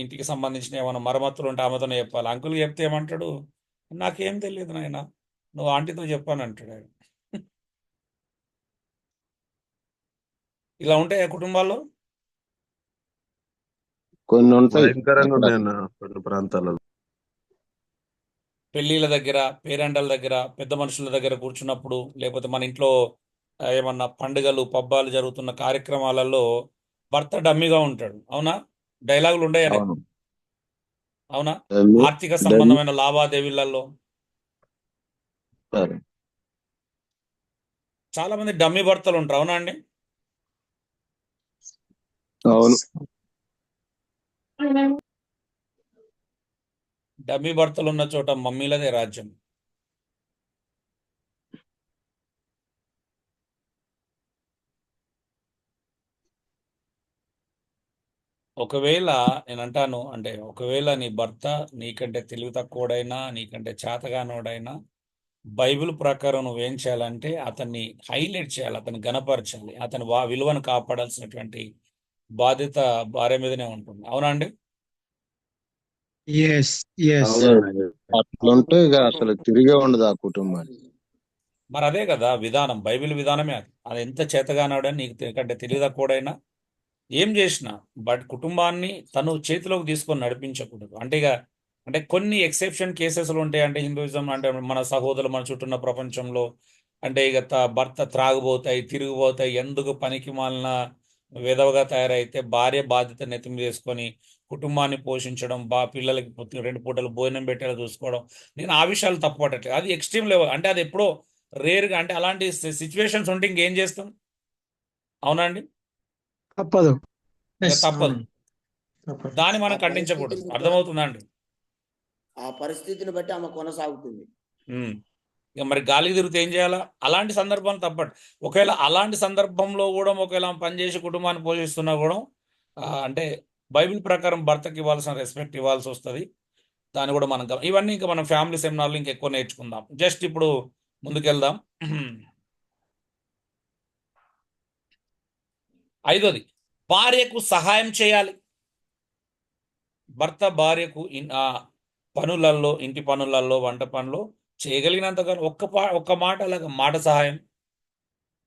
A: ఇంటికి సంబంధించిన ఏమైనా మరమ్మతులు ఉంటే ఆమెతోనే చెప్పాలి. అంకుల్కి చెప్తే ఏమంటాడు? నాకేం తెలియదు నాయన, నువ్వు ఆంటీతో చెప్పాను అంటాడు ఆయన. ఇలా ఉంటాయి కుటుంబాల్లో.
F: కొన్ని ఉంటాయి
D: భయంకరంగా
F: అక్కడ.
D: ఉన్నాయన్న కొన్ని ప్రాంతాలలో.
A: పెళ్ళిళ్ళ దగ్గర, పేరెంటల దగ్గర, పెద్ద మనుషుల దగ్గర కూర్చున్నప్పుడు, లేకపోతే మన ఇంట్లో ఏమన్నా పండుగలు పబ్బాలు జరుగుతున్న కార్యక్రమాలలో భర్త డమ్మిగా ఉంటాడు. అవునా? డైలాగులు ఉండయనే.
F: అవును.
A: అవునా?
F: డమ్మి
A: ఆర్థిక
F: డమ్మి
A: సంబంధమైన లావాదేవీలలో
F: సరే.
A: చాలా మంది డమ్మి భర్తలు ఉంటారు. అవునా అండి?
F: అవును.
A: డమ్మి భర్తలు ఉన్న చోట మమ్మీలదే రాజ్యం. ఒకవేళ నేను అంటాను, అంటే ఒకవేళ నీ భర్త నీకంటే తెలివి తక్కువడైనా, నీకంటే చేతగానోడైనా, బైబిల్ ప్రకారం నువ్వేం చేయాలంటే అతన్ని హైలైట్ చేయాలి, అతన్ని గణపరచాలి, అతని విలువను కాపాడాల్సినటువంటి బాధ్యత భార్య మీదనే ఉంటుంది. అవునా అండి?
B: ఎస్ ఎస్
C: అవునండి.
F: అట్లుంటే ఇక అసలు తిరిగే ఉండదు ఆ కుటుంబానికి.
A: మరి అదే కదా విధానం, బైబిల్ విధానమే అది. అది ఎంత చేతగానాడని నీకు కంటే తెలివి తక్కువడైనా ఏం చేసినా బట్ కుటుంబాన్ని తను చేతిలోకి తీసుకొని నడిపించకూడదు. అంటే ఇక అంటే కొన్ని ఎక్సెప్షన్ కేసెస్లు ఉంటాయి. అంటే హిందూయిజం అంటే మన సహోదరులు మన చుట్టూ ఉన్న ప్రపంచంలో అంటే ఇక భర్త త్రాగుబోతాయి, తిరిగిపోతాయి, ఎందుకు పనికి మాలిన విధవగా తయారైతే భార్య బాధ్యత నెత్తి మీద వేసుకొని కుటుంబాన్ని పోషించడం, పిల్లలకి రెండు పూటలు భోజనం పెట్టేలా చూసుకోవడం. నేను ఆ విషయాలు తప్పపట్టట్లేదు. అది ఎక్స్ట్రీమ్ లెవెల్. అంటే అది ఎప్పుడో రేర్గా, అంటే అలాంటి సిచ్యువేషన్స్ ఉంటే ఇంకేం చేస్తాం? అవునా అండి?
B: తప్పదు.
A: ఇక
B: ఎస్
A: తప్పదు.
B: అవును తప్పదు.
A: దాన్ని మనం
E: ఆ
A: ఖండించకూడదు.
E: పరిస్థితిని
A: అర్థమవుతుందా అండి?
E: ఆ పరిస్థితిని బట్టి ఆమె కొనసాగుతుంది.
A: ఉమ్. ఇక మరి గాలికి తిరిగితే ఏం చేయాలా? అలాంటి సందర్భాలు తప్పదు. ఒకవేళ అలాంటి సందర్భంలో కూడా ఒకవేళ ఆమె పనిచేసి కుటుంబాన్ని పోషిస్తున్నా కూడా అంటే బైబిల్ ప్రకారం భర్తకి ఇవ్వాల్సిన రెస్పెక్ట్ ఇవ్వాల్సి వస్తుంది. దాన్ని కూడా మనం ఇవన్నీ ఇంకా మనం ఫ్యామిలీ సెమినార్లు ఇంకా ఎక్కువ నేర్చుకుందాం. జస్ట్ ఇప్పుడు ముందుకెళ్దాం. ఐదోది, భార్యకు సహాయం చేయాలి. భర్త భార్యకు పనులలో, ఇంటి పనులలో, వంట పనులు చేయగలిగినంతగా ఒక్క మాట, అలాగా మాట సహాయం,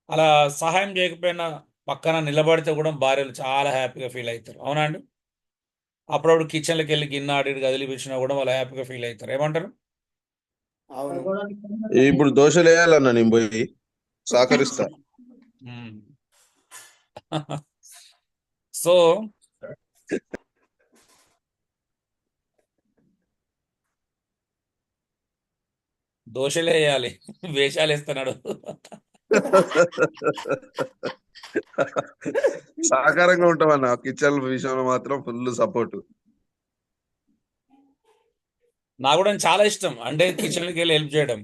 A: అలా సహాయం చేయకపోయినా పక్కన నిలబడితే కూడా భార్యలు చాలా హ్యాపీగా ఫీల్ అవుతారు. అవునా అండి? అప్పుడప్పుడు కిచెన్లోకి వెళ్ళి గిన్నె ఆడి కదిలిపించినా కూడా వాళ్ళు హ్యాపీగా ఫీల్ అవుతారు. ఏమంటారు?
E: అవును.
D: ఇప్పుడు దోశలు వేయాలన్నా నేను పోయి సహకరిస్తా.
A: సో దోశలే వేయాలి, వేషాలు వేస్తున్నాడు.
D: సహకారంగా ఉంటామన్న కిచెన్ విషయంలో మాత్రం ఫుల్ సపోర్ట్.
A: నాకు కూడా చాలా ఇష్టం అంటే కిచెన్కి వెళ్ళి హెల్ప్ చేయడం.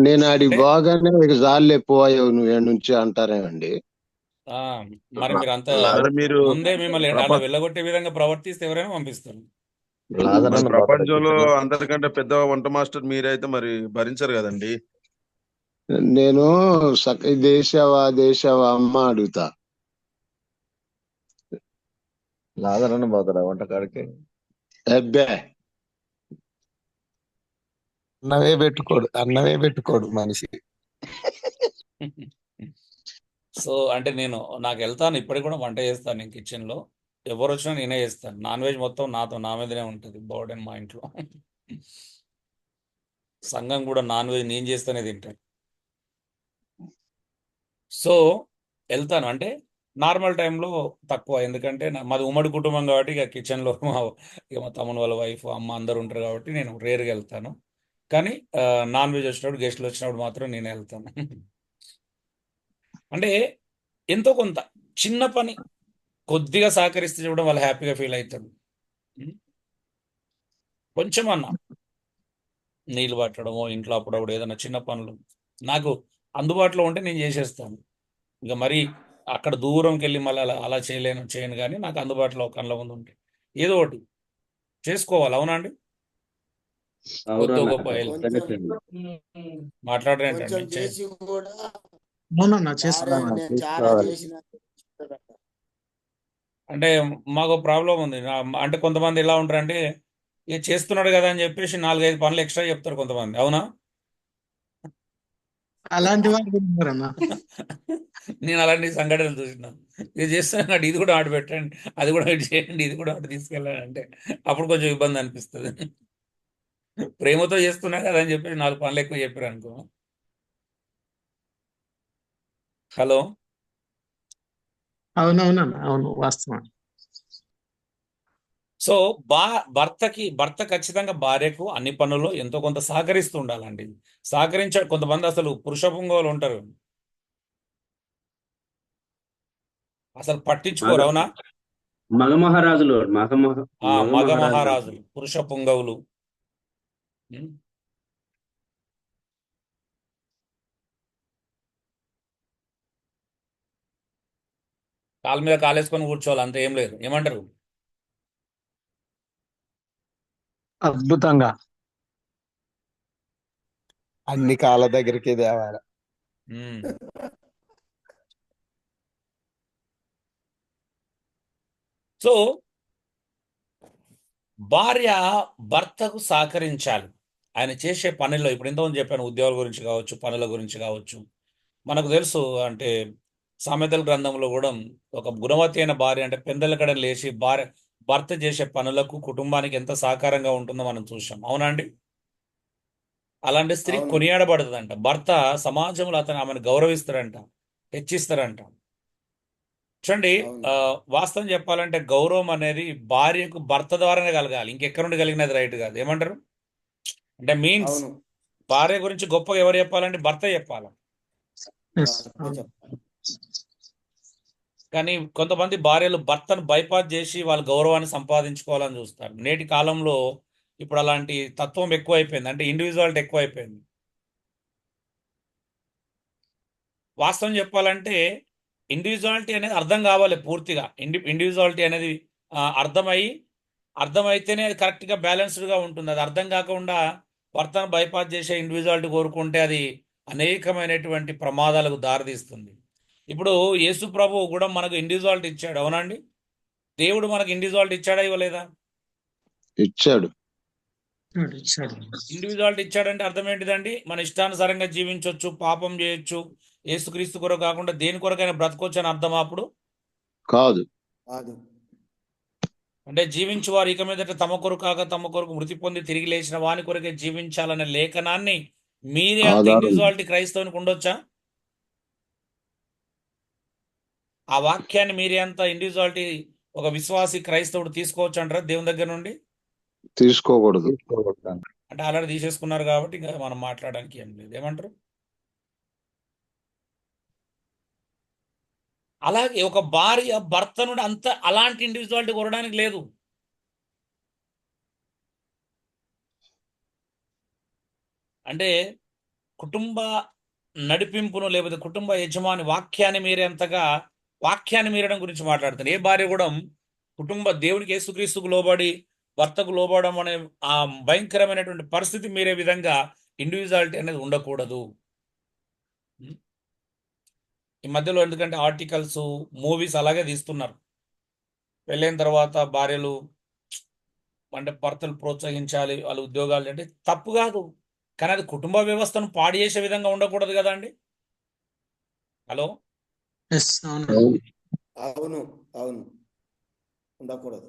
F: నేను ఆడికి
A: అంటే
F: బాగానే ఇక జాలే పోయావు నువ్వు ఏడు నుంచి అంటారేమండి.
A: మరి మీరు అంత
D: మరి మీరు
A: ముందే మిమ్మల్ని అలా వెళ్ళగొట్టే విధంగా ప్రవర్తిస్తే ఎవరైనా పంపిస్తారు.
D: మరి ప్రపంచంలో అందరికంటే పెద్ద వంట మాస్టర్ మీరైతే మరి భరించరు కదండి.
F: నేను దేశవా అమ్మ అడుగుతా.
G: లాదరన్న పోతాడా వంటకాడికి?
F: అబ్బే
B: అన్నమే పెట్టుకోడు మనిషి.
A: సో అంటే నాకు వెళ్తాను, ఇప్పటికి కూడా వంట చేస్తాను నేను కిచెన్లో. ఎవరు వచ్చినా నేనే చేస్తాను. నాన్ వెజ్ మొత్తం నా మీదనే ఉంటుంది బర్డెన్ మా ఇంట్లో. సంఘం కూడా నాన్ వెజ్ నేను చేస్తేనే తింటాను. సో వెళ్తాను, అంటే నార్మల్ టైంలో తక్కువ. ఎందుకంటే మాది ఉమ్మడి కుటుంబం కాబట్టి ఇక కిచెన్లో ఇక మా తమ్ముని వాళ్ళ వైఫ్, అమ్మ అందరు ఉంటారు కాబట్టి నేను రేర్గా వెళ్తాను. కానీ నాన్ వెజ్ వచ్చినప్పుడు, గెస్టులు వచ్చినప్పుడు మాత్రం నేనే వెళ్తాను. అంటే ఎంతో కొంత చిన్న పని కొద్దిగా సహకరిస్తే చూడడం వాళ్ళు హ్యాపీగా ఫీల్ అవుతారు. కొంచెం అన్నా నీళ్ళు పట్టడమో, ఇంట్లో అప్పుడప్పుడు ఏదైనా చిన్న పనులు నాకు అందుబాటులో ఉంటే నేను చేసేస్తాను. ఇక మరి అక్కడ దూరంకి వెళ్ళి మళ్ళీ అలా చేయను, కానీ నాకు అందుబాటులో కళ్ళ ముందు ఉంటే ఏదో ఒకటి చేసుకోవాలి. అవునా అండి? కొద్ది గొప్ప హెల్ప్
E: కొంచెం
A: మాట్లాడరేంటండి?
E: కొంచెం చేసి కూడా
B: అవునన్నా
E: భార్య
B: చేస్తాను.
E: నేను చాలా చేసిన
A: అంటే మాకు ప్రాబ్లం ఉంది. అంటే కొంతమంది ఎలా ఉంటారంటే ఇక చేస్తున్నాడు కదా అని చెప్పేసి 4-5 పనులు ఎక్స్ట్రా చెప్తారు కొంతమంది. అవునా?
B: అలాంటి వాళ్ళు కూడా ఉన్నారన్నా.
A: నేను అలాంటి సంఘటనలు చూసినాను. ఇది చేస్తున్నాడు, ఇది కూడా ఆర్డర్ పెట్టండి, అది కూడా ఆర్డర్ చేయండి, ఇది కూడా ఆర్డర్ తీసుకెళ్ళండి అంటే అప్పుడు కొంచెం ఇబ్బంది అనిపిస్తుంది. ప్రేమతో చేస్తున్నా కదా అని చెప్పేసి 4 పనులు ఎక్కువ చెప్పారు అనుకో. హలో,
B: అవునవునన్నా అవును వాస్తవం.
A: సో బా భర్త ఖచ్చితంగా భార్యకు అన్ని పనుల్లో ఎంతో కొంత సహకరిస్తూ ఉండాలండి. కొంతమంది అసలు పురుష పుంగవులు ఉంటారు, అసలు పట్టించుకోరు,
H: మగ
A: అవునా?
H: మగ మహారాజులు మగ
A: మగ
H: మహారాజులు
A: మహారాజులు, పురుష పుంగవులు. ఉం? కాలు మీద కాలేసుకొని కూర్చోవాలి, అంత ఏం లేదు. ఏమంటారు?
B: అద్భుతంగా అన్ని కాళ్ళ దగ్గరికి తేవాలి.
A: ఉం. సో భార్య భర్తకు సహకరించాలి ఆయన చేసే పనుల్లో. ఇప్పుడు ఎంతోమంది చెప్పాను, ఉద్యోగాల గురించి కావచ్చు, పనుల గురించి కావచ్చు. మనకు తెలుసు అంటే సామెతల గ్రంథంలో కూడా ఒక గుణవతి అయిన భార్య అంటే పెందల లేచి భర్త చేసే పనులకు కుటుంబానికి ఎంత సహకారంగా ఉంటుందో మనం చూసాం, అవునండి? అలాంటి స్త్రీ
E: అవును.
A: కొనియాడబడుతుందంట. భర్త సమాజంలో ఆమెను గౌరవిస్తారంట, హెచ్చిస్తారంట. చూడండి,
E: అవును.
A: వాస్తవం చెప్పాలంటే గౌరవం అనేది భార్యకు భర్త ద్వారానే కలగాలి, ఇంకెక్కడి నుండి కలిగినది రైట్ కాదు. ఏమంటారు? అంటే మీన్స్
E: అవును.
A: భార్య గురించి గొప్పగా ఎవరు చెప్పాలంటే భర్త చెప్పాలి.
E: భర్తే చెప్పాలి.
A: కానీ కొంతమంది భార్యలు భర్తను బైపాస్ చేసి వాళ్ళ గౌరవాన్ని సంపాదించుకోవాలని చూస్తారు. నేటి కాలంలో ఇప్పుడు అలాంటి తత్వం ఎక్కువైపోయింది, అంటే ఇండివిజువాలిటీ ఎక్కువైపోయింది. వాస్తవం చెప్పాలంటే ఇండివిజువాలిటీ అనేది అర్థం కావాలి పూర్తిగా. ఇండివిజువాలిటీ అనేది అర్థమైతేనే అది కరెక్ట్గా బ్యాలెన్స్డ్గా ఉంటుంది. అది అర్థం కాకుండా భర్తను బైపాస్ చేసే ఇండివిజువాలిటీ కోరుకుంటే అది అనేకమైనటువంటి ప్రమాదాలకు దారితీస్తుంది. ఇప్పుడు యేసు ప్రభువు కూడా మనకు ఇండివిజువాలిటీ ఇచ్చాడు, అవునండి? దేవుడు మనకు ఇండివిజువాలిటీ ఇచ్చాడా, ఇవ్వలేదా?
F: ఇచ్చాడు.
A: ఇండివిజువాలిటీ ఇచ్చాడంటే అర్థం ఏంటిదండి? మన ఇష్టానుసారంగా జీవించవచ్చు, పాపం చేయొచ్చు, యేసుక్రీస్తు కొరకు కాకుండా దేని కొరకైనా బ్రతకొచ్చు అని అర్థమా అప్పుడు?
F: కాదు.
E: కాదు.
A: అంటే జీవించువారు ఇక మీదట తమ కొరకు కాక తమ కొరకు మృతి పొంది తిరిగి లేచిన వాని కొరకే జీవించాలనే లేఖనాన్ని మీరే అంత
F: ఆధారం
A: ఇండివిజువాలిటీ క్రైస్తవునికి ఉండొచ్చా? ఆ వాక్యాన్ని మీరే అంత ఇండివిజువాలిటీ ఒక విశ్వాసి క్రైస్తవుడు తీసుకోవచ్చు అంటారా దేవుని దగ్గర నుండి?
F: తీసుకోకూడదు.
A: అంటే ఆల్రెడీ తీసేసుకున్నారు కాబట్టి ఇంకా మనం మాట్లాడడానికి ఏం లేదు. ఏమంటారు? అలాగే ఒక భార్య భర్త నుండి అలాంటి ఇండివిజువాలిటీ కొనడానికి లేదు. అంటే కుటుంబ నడిపింపును లేకపోతే కుటుంబ యజమాని వాక్యాన్ని మీరడం గురించి మాట్లాడుతాను. ఏ భార్య కూడా దేవునికి యేసుక్రీస్తుకు లోబడి భర్తకు లోబడడం అనే ఆ భయంకరమైనటువంటి పరిస్థితి మీరే విధంగా ఇండివిజువాలిటీ అనేది ఉండకూడదు. ఈ మధ్యలో ఎందుకంటే ఆర్టికల్స్, మూవీస్ అలాగే తీస్తున్నారు. పెళ్ళైన తర్వాత భార్యలు అంటే భర్తలు ప్రోత్సహించాలి, వాళ్ళ ఉద్యోగాలు అంటే తప్పు కాదు, కానీ అది కుటుంబ వ్యవస్థను పాడు చేసే విధంగా ఉండకూడదు కదా అండి. హలో,
E: అవును. అవును. ఉండకూడదు.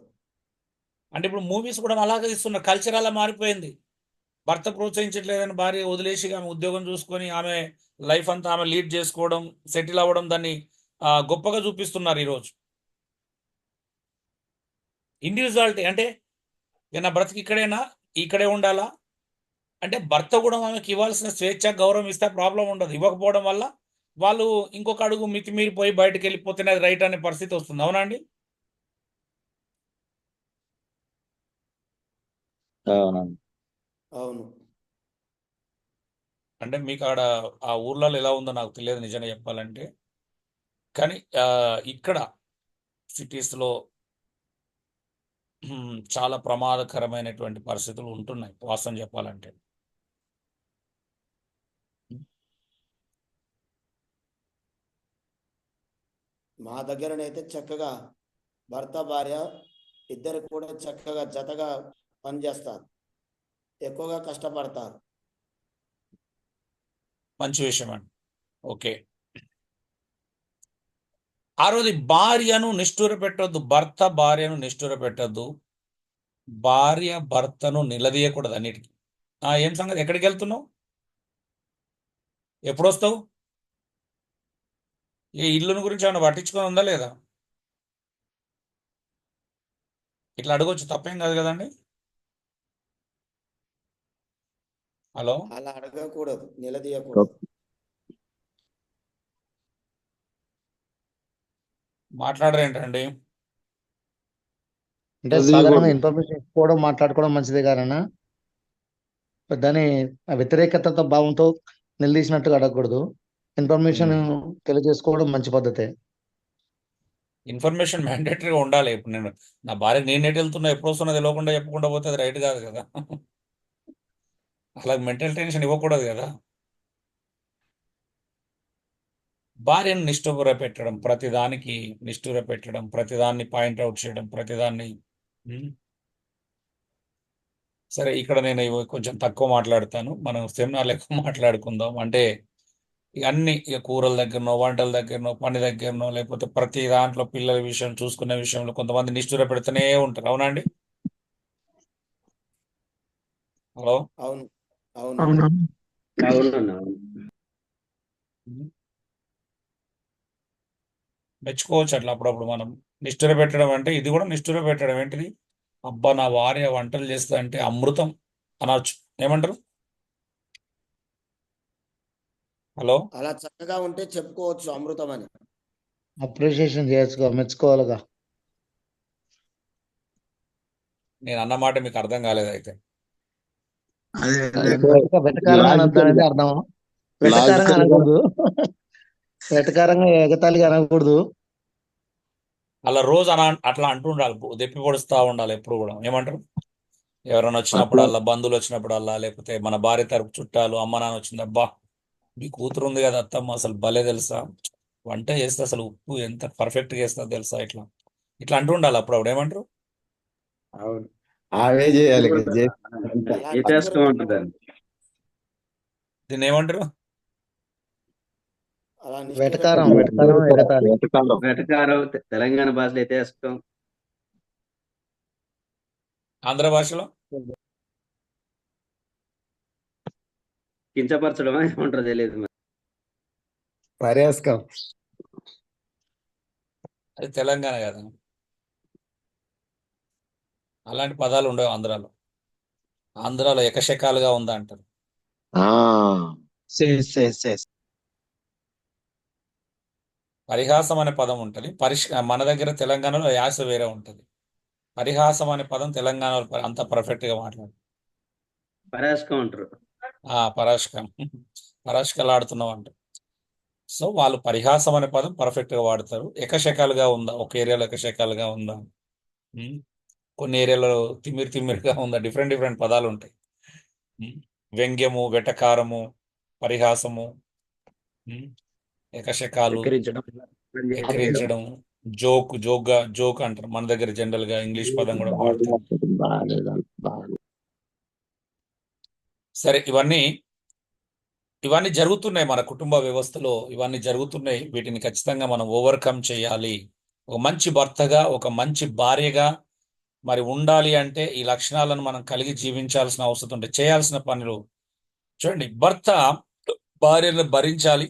A: అంటే ఇప్పుడు మూవీస్ కూడా అలాగే తీస్తున్నారు. కల్చర్ అలా మారిపోయింది. భర్త ప్రోత్సహించట్లేదని భార్య వదిలేసి ఆమె ఉద్యోగం చూసుకొని ఆమె లైఫ్ అంతా ఆమె లీడ్ చేసుకోవడం, సెటిల్ అవ్వడం, దాన్ని గొప్పగా చూపిస్తున్నారు ఈరోజు. ఇండివిజువాలిటీ అంటే నా బ్రతికి ఇక్కడే ఉండాలా అంటే భర్త కూడా ఆమెకి ఇవ్వాల్సిన స్వేచ్ఛ, గౌరవం ఇస్తే ప్రాబ్లం ఉండదు. ఇవ్వకపోవడం వల్ల వాళ్ళు ఇంకొక అడుగు మితిమీరిపోయి బయటకు వెళ్ళిపోతేనే అది రైట్ అనే పరిస్థితి వస్తుంది, అవునా అండి?
G: అవునండి.
E: అవును.
A: అంటే మీకు ఆడ ఆ ఊర్లలో ఎలా ఉందో నాకు తెలియదు నిజంగా చెప్పాలంటే, కానీ ఇక్కడ సిటీస్లో చాలా ప్రమాదకరమైనటువంటి పరిస్థితులు ఉంటున్నాయి వాస్తవం చెప్పాలంటే.
E: మా దగ్గరనైతే చక్కగా భర్త భార్య ఇద్దరు కూడా చక్కగా జతగా పనిచేస్తారు, ఎక్కువగా కష్టపడతారు.
A: మంచి విషయం అండి. ఓకే, ఆ రోజు భార్యను నిష్ఠూర పెట్టొద్దు, భర్త భార్యను నిష్ఠూర పెట్టొద్దు, భార్య భర్తను నిలదీయకూడదు అన్నిటికీ. ఏం సంగతి, ఎక్కడికి వెళ్తున్నావు, ఎప్పుడు వస్తావు, ఈ ఇల్లుని గురించి ఏమైనా పట్టించుకొని ఉందా లేదా? ఇట్లా అడగొచ్చు, తప్పేం కాదు కదండి. హలో,
E: అలా అడగకూడదు, నిలదీయకూడదు.
A: మాట్లాడరేంటండి?
I: అంటే
F: అది
I: సాధారణంగా
F: కూడా
I: ఇన్ఫర్మేషన్ ఇచ్చుకోవడం మాట్లాడుకోవడం మంచిదే కారన్నా దాని వ్యతిరేకత భావంతో నిలదీసినట్టుగా అడగకూడదు. ఇన్ఫర్మేషన్ తెలియజేసుకోవడం మంచి పద్ధతే.
A: ఇన్ఫర్మేషన్ మ్యాండేటరీగా ఉండాలి. ఇప్పుడు నా భార్య నేను ఎటు వెళ్తున్నా, ఎప్పుడు వస్తున్నా తెలియకుండా చెప్పకుండా పోతే అది రైట్ కాదు కదా. అలా మెంటల్ టెన్షన్ ఇవ్వకూడదు కదా. భార్యను నిష్ఠూర పెట్టడం, ప్రతిదానికి నిష్ఠూర పెట్టడం, ప్రతిదాన్ని పాయింట్అవుట్ చేయడం, ప్రతిదాన్ని ఉమ్. సరే, ఇక్కడ నేను ఇవి కొంచెం తక్కువ మాట్లాడతాను. మనం సెమినార్లు ఎక్కువ మాట్లాడుకుందాం. అంటే ఇక అన్ని ఇక కూరల దగ్గరనో, వంటల దగ్గరనో, పని దగ్గరనో, లేకపోతే ప్రతి దాంట్లో పిల్లల విషయం చూసుకునే విషయంలో కొంతమంది నిష్ఠూర పెడుతూనే ఉంటారు. అవునండి? హలో.
E: అవును, అవును.
H: అవునన్నా.
A: ఉమ్. మెచ్చుకోవచ్చు అట్లా అప్పుడప్పుడు మనం. నిష్ఠూర పెట్టడం అంటే ఇది కూడా నిష్ఠూర పెట్టడం. ఏంటిది? అబ్బా, నా భార్య వంటలు చేస్తా అంటే అమృతం అనొచ్చు. ఏమంటారు? హలో.
E: అలా చక్కగా ఉంటే చెప్పుకోవచ్చు అమృతం అని.
I: అప్రిషియేషన్ చేయొచ్చుగా, మెచ్చుకోవాలిగా.
A: నేను అన్న మాట మీకు అర్థం కాలేదు అయితే.
F: అంటే
I: వెటకారంగా
F: లాజికల్
I: అనొద్దానండి
F: గా
I: అర్థం. వెటకారంగా
F: లాజికల్ గా
I: అనకూడదు. వెటకారంగా ఎగతాళిగా అనకూడదు.
A: అలా రోజు అట్లా అంటూ ఉండాలి, దెప్పి పొడుస్తూ ఉండాలి ఎప్పుడు కూడా. ఏమంటారు? ఎవరైనా
F: అట్లా
A: వచ్చినప్పుడల్లా, బంధువులు వచ్చినప్పుడల్లా, లేకపోతే మన భార్య తరపు చుట్టాలు, అమ్మ నాన్న వచ్చింది, అబ్బా మీ కూతురు ఉంది కదా అత్తమ్మ, అసలు భలే తెలుసా, వంట చేస్తే అసలు ఉప్పు ఎంత పర్ఫెక్ట్గా వేస్తా తెలుసా, ఇట్లా ఇట్లా అంటూ ఉండాలి అప్పుడప్పుడు. ఏమంటారు?
B: అవును, అవే చేయాలి ఇక. అంతే.
E: అలా
H: యథేష్టం
E: నిష్ఠూర
H: ఉంటుందండి.
A: దీన్ని ఏమంటారు?
E: అలా నిష్ఠూర
I: వెటకారం,
E: పెట్టడం.
I: ఎగతాళి.
F: వెటకారం.
H: వెటకారం తెలంగాణ భాషలో యథేష్టం.
A: ఆంధ్ర భాషలో
H: కించపరచడమా ఏమంటారో తెలియదు మరి.
B: పరిహాస్కం.
A: అది తెలంగాణ కదా. అలాంటి పదాలు ఉండవు ఆంధ్రాలో. ఆంధ్రాలో ఎకశకాలుగా ఉందా అంటారు.
F: ఆ
A: పరిహాసం అనే పదం ఉంటుంది. మన దగ్గర తెలంగాణలో యాస వేరే ఉంటుంది. పరిహాసం అనే పదం తెలంగాణలో అంత పర్ఫెక్ట్గా మాట్లాడు.
H: పరాశకం అంటారు.
A: పరాష్కం, పరాష్కలాడుతున్నాం అంట. సో వాళ్ళు పరిహాసం అనే పదం పర్ఫెక్ట్గా వాడతారు. ఎకశకాలుగా ఉందా, ఒక ఏరియాలో ఎకశకాలుగా ఉందా, ఉమ్, కొన్ని ఏరియాలో తిమ్మిరి తిమ్మిరిగా ఉందా, డిఫరెంట్ డిఫరెంట్ పదాలు ఉంటాయి. వ్యంగ్యము, వెటకారము, పరిహాసము, ఉమ్, ఎకశకాలు, ఎక్కిరించడం, జోక్ అంటారు. మన దగ్గర జనరల్ గా ఇంగ్లీష్ పదం కూడా వాడతారు. సరే, ఇవన్నీ జరుగుతున్నాయి మన కుటుంబ వ్యవస్థలో. ఇవన్నీ జరుగుతున్నాయి. వీటిని ఖచ్చితంగా మనం ఓవర్కమ్ చేయాలి. ఒక మంచి భర్తగా, ఒక మంచి భార్యగా మరి ఉండాలి అంటే ఈ లక్షణాలను మనం కలిగి జీవించాల్సిన అవసరం ఉంటుంది. చేయాల్సిన పనులు చూడండి. భర్త భార్యను భరించాలి.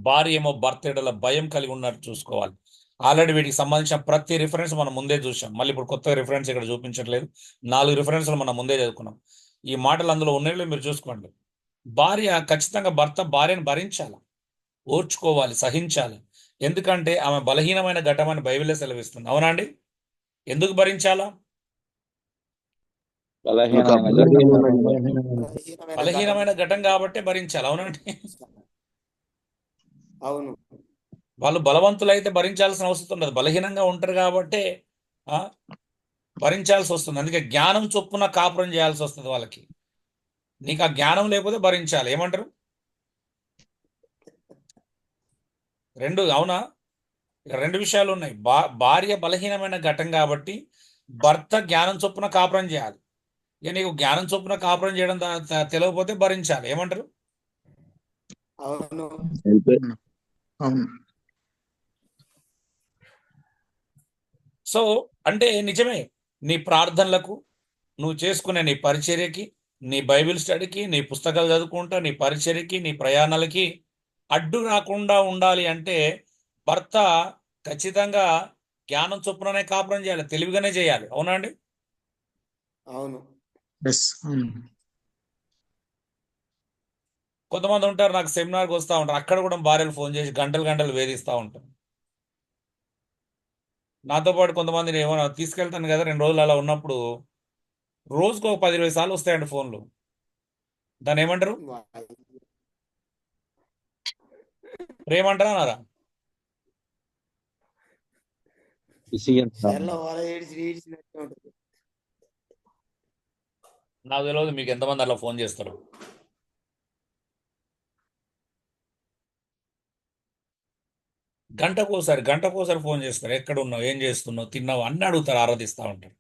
A: భార్య ఏమో భర్త ఎడల భయం కలిగి ఉన్నట్టు చూసుకోవాలి. ఆల్రెడీ వీటికి సంబంధించిన ప్రతి రిఫరెన్స్ మనం ముందే చూసాం. మళ్ళీ ఇప్పుడు కొత్త రిఫరెన్స్ ఇక్కడ చూపించట్లేదు. 4 రిఫరెన్స్లు మనం ముందే చదువుకున్నాం. ఈ మాటలు అందులో ఉన్నాయో మీరు చూసుకోండి. భార్య ఖచ్చితంగా భర్త భార్యను భరించాలి, ఓర్చుకోవాలి, సహించాలి. ఎందుకంటే ఆమె బలహీనమైన ఘటమని బైబిలే సెలవిస్తుంది. అవునా అండి? ఎందుకు భరించాలా? బలహీనమైన ఘటం కాబట్టే భరించాలి. అవునండి?
E: అవును.
A: వాళ్ళు బలవంతులైతే భరించాల్సిన అవసరం ఉండదు. బలహీనంగా ఉంటారు కాబట్టే భరించాల్సి వస్తుంది. అందుకే జ్ఞానం చొప్పున కాపురం చేయాల్సి వస్తుంది వాళ్ళకి. నీకు ఆ జ్ఞానం లేకపోతే భరించాలి. ఏమంటారు? అవునా? ఇక్కడ 2 విషయాలు ఉన్నాయి. భార్య బలహీనమైన ఘటం కాబట్టి భర్త జ్ఞానం చొప్పున కాపురం చేయాలి. ఇక నీకు జ్ఞానం చొప్పున కాపురం చేయడం తెలియకపోతే భరించాలి. ఏమంటారు?
E: అవును.
A: సో అంటే నిజమే. నీ ప్రార్థనలకు, నువ్వు చేసుకునే నీ పరిచర్యకి, నీ బైబిల్ స్టడీకి, నీ పుస్తకాలు చదువుకుంటా, నీ పరిచర్యకి, నీ ప్రయాణాలకి అడ్డు రాకుండా ఉండాలి అంటే భర్త ఖచ్చితంగా జ్ఞానం చొప్పుననే కాపురం చేయాలి, తెలివిగానే చేయాలి. అవునా అండి?
E: అవును.
B: ఎస్ అవును.
A: కొంతమంది ఉంటారు నాకు సెమినార్కి వస్తూ ఉంటారు, అక్కడ కూడా భార్యలు ఫోన్ చేసి గంటలు గంటలు వేధిస్తూ ఉంటారు. నాతో పాటు కొంతమందిని ఏమైనా తీసుకెళ్తాను కదా 2 రోజులు అలా ఉన్నప్పుడు, రోజుకు ఒక 10-20 సార్లు వస్తాయండి ఫోన్లు. దాన్ని ఏమంటారు? ప్రేమంటారా అన్నారా?
E: సెల్లో వాళ్ళ ఏడ్చినట్టే ఉంటుంది.
A: నాకు తెలియదు మీకు ఎంతమంది అలా ఫోన్ చేస్తారు. గంటకోసారి ఫోన్ చేస్తారు. ఎక్కడ ఉన్నావు, ఏం చేస్తున్నావు, తిన్నావు అన్నీ అడుగుతారు, ఆరాధిస్తూ ఉంటారు.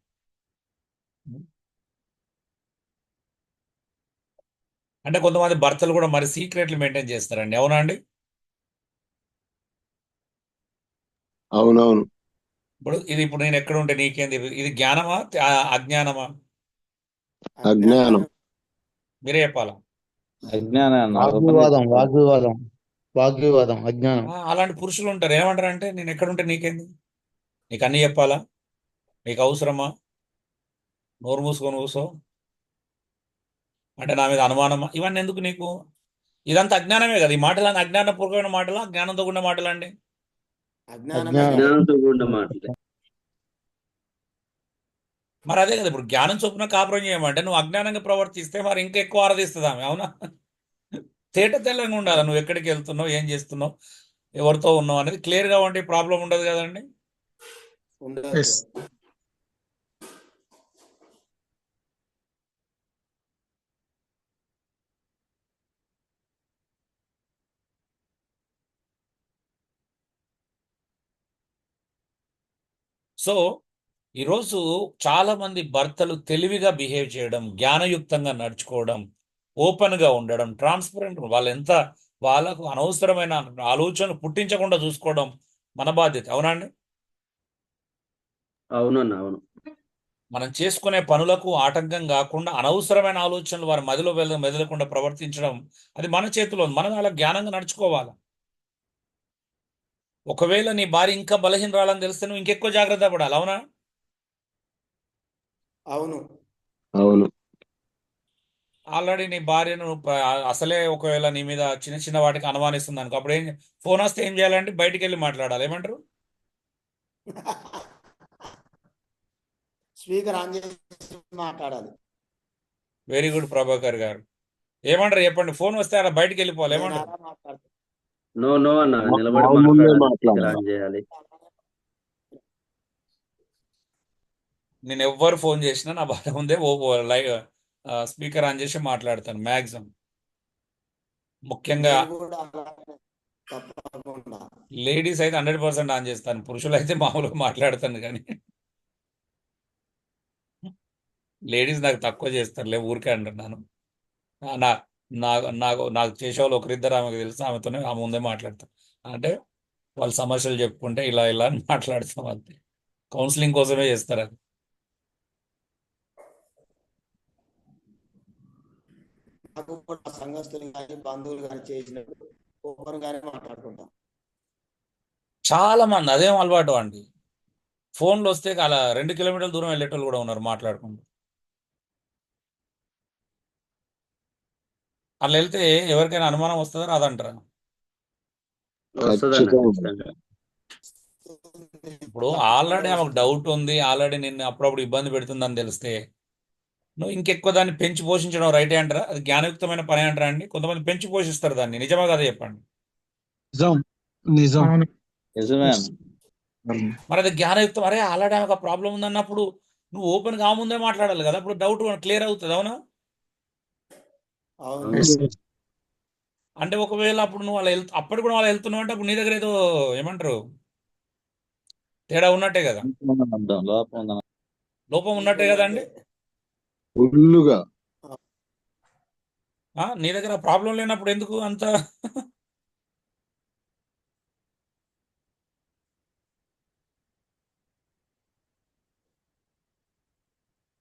A: అంటే కొంతమంది భర్తలు కూడా మరి సీక్రెట్లు మెయింటైన్ చేస్తారండి. అవునా అండి?
F: అవునవును.
A: ఇప్పుడు నేను ఎక్కడ ఉంటే నీకేంది? ఇది జ్ఞానమా అజ్ఞానమా?
F: అజ్ఞానం.
A: మీరే చెప్పాలా.
G: అజ్ఞానాన్ని
I: వాగ్వివాదం అజ్ఞానం.
A: అలాంటి పురుషులు ఉంటారు. ఏమంటారంటే నేను ఎక్కడుంటే నీకేంది, నీకు అన్నీ చెప్పాలా, నీకు అవసరమా, నోరు మూసుకొని కూసో, అంటే నా మీద అనుమానమా, ఇవన్నీ ఎందుకు నీకు? ఇదంతా అజ్ఞానమే కదా. ఈ మాటలన్నీ అజ్ఞానపూర్వకమైన మాటలా, జ్ఞానంతో కూడిన మాటలండి?
E: అజ్ఞానమే
I: అజ్ఞానం.
E: కదా.
H: జ్ఞానంతో కూడిన మాటలే.
A: మరి అదే కదా, ఇప్పుడు జ్ఞానం చొప్పున కాపురం చేయమంటే నువ్వు అజ్ఞానంగా ప్రవర్తిస్తే మరి ఇంకా ఎక్కువ ఆరాధిస్తుంది ఆమె. అవునా? తేట తెల్లంగా ఉండాలి. నువ్వు ఎక్కడికి వెళ్తున్నావు, ఏం చేస్తున్నావు, ఎవరితో ఉన్నావు అనేది క్లియర్గా ఉంటే ప్రాబ్లం ఉండదు కదండి.
E: ఉండదు.
B: ఎస్
A: సో ఈరోజు చాలా మంది భర్తలు తెలివిగా బిహేవ్ చేయడం, జ్ఞానయుక్తంగా నడుచుకోవడం, ఓపెన్గా ఉండడం, ట్రాన్స్పరెంట్, వాళ్ళకు అనవసరమైన ఆలోచనలు పుట్టించకుండా చూసుకోవడం మన బాధ్యత. అవునండి?
H: అవునన్నా, అవును.
A: మనం చేసుకునే పనులకు ఆటంకం కాకుండా అనవసరమైన ఆలోచనలు వారి మదిలో మెదలకుండా ప్రవర్తించడం అది మన చేతిలో ఉంది. మనం అలా జ్ఞానంగా నడుచుకోవాలి. ఒకవేళ నీ భార్య ఇంకా బలహీనరాలని తెలిస్తే నువ్వు ఇంకెక్కువ జాగ్రత్త పడాలి. అవునా?
E: అవును.
F: అవును.
A: ఆల్రెడీ నీ భార్యను అసలే ఒకవేళ నీ మీద చిన్న చిన్న వాటికి అనుమానిస్తుంది అనుకో, అప్పుడు ఫోన్ వస్తే ఏం చేయాలంటే బయటికి వెళ్ళి మాట్లాడాలి. ఏమంటారు?
E: స్పీకర్ ఆన్ చేసి మాట్లాడాలి.
A: వెరీ గుడ్ ప్రభాకర్ గారు. ఏమంటారు చెప్పండి? ఫోన్ వస్తే అలా బయటికి వెళ్ళిపోవాలి.
E: నేను
A: ఏమంటారు?
E: అలా మాట్లాడతాను.
H: నో అన్న, నిలబడి
F: ముందే
H: మాట్లాడాలి.
F: మాట్లాడాలి.
H: ఆన్ చేయాలి.
A: నేను ఎవ్వరు ఫోన్ చేసినా నా భార్య ముందే లైవ్ స్పీకర్ ఆన్ చేసి మాట్లాడతాను మ్యాక్సిమం. ముఖ్యంగా
E: నేను కూడా అలానే తప్పకుండా.
A: లేడీస్ అయితే 100% ఆన్ చేస్తాను, పురుషులు అయితే మామూలుగా మాట్లాడతాను. కానీ లేడీస్ నాకు తక్కువ చేస్తారులే, ఊరికే అంటున్నాను. నా నాకు చేసేవాళ్ళు ఒకరిద్దరు, ఆమెకు తెలుసు, ఆమెతోనే ఆమె ముందే మాట్లాడతాను. అంటే వాళ్ళ సమస్యలు చెప్పుకుంటే ఇలా ఇలా అని మాట్లాడతాం, అంతే. కౌన్సిలింగ్ కోసమే చేస్తారు అది.
E: నాకు కూడా సంఘస్థులు కానీ బంధువులు కానీ చేసినప్పుడు ఓపెన్ గానే మాట్లాడుకుంటాం.
A: చాలా మంది అదేం అలవాటు అండి. ఫోన్లు వస్తే అలా 2 కిలోమీటర్ల దూరం వెళ్ళేటోళ్ళు కూడా ఉన్నారు మాట్లాడుకుంటూ. అలా వెళ్తే ఎవరికైనా అనుమానం వస్తుందా రాదంటారా?
H: వస్తుందన్న,
F: ఖచ్చితంగా.
H: ఖచ్చితంగా.
A: ఇప్పుడు ఆల్రెడీ ఆమెకు డౌట్ ఉంది, ఆల్రెడీ నిన్ను అప్పుడప్పుడు ఇబ్బంది పెడుతుందని తెలిస్తే నువ్వు ఇంకెక్కువ దాన్ని పెంచి పోషించడం రైటే అంటారా? అది జ్ఞానయుక్తమైన పని అంటారా అండి? కొంతమంది పెంచి పోషిస్తారు దాన్ని. నిజమా కదా చెప్పండి.
B: నిజం నిజం.
G: నిజమే
B: ఎస్.
G: అన్న.
A: మరి అది జ్ఞానయుక్తం. అరే ఆల్రెడీ ఆమెకు ఆ ప్రాబ్లం ఉందన్నప్పుడు నువ్వు ఓపెన్ గా ముందే మాట్లాడాలి కదా, అప్పుడు డౌట్ క్లియర్ అవుతుంది. అవునా?
E: అవును.
H: అవును.
B: ఎస్.
A: అంటే ఒకవేళ అప్పుడు నువ్వు అప్పుడు కూడా వాళ్ళు వెళ్తున్నావు అంటే అప్పుడు నీ దగ్గర ఏదో ఏమంటారు తేడా ఉన్నట్టే కదా,
G: అర్థం లోపం ఉందన్న.
A: లోపం ఉన్నట్టే కదా అండి.
F: ఫుల్లుగా.
A: నీ దగ్గర ప్రాబ్లం లేనప్పుడు ఎందుకు అంత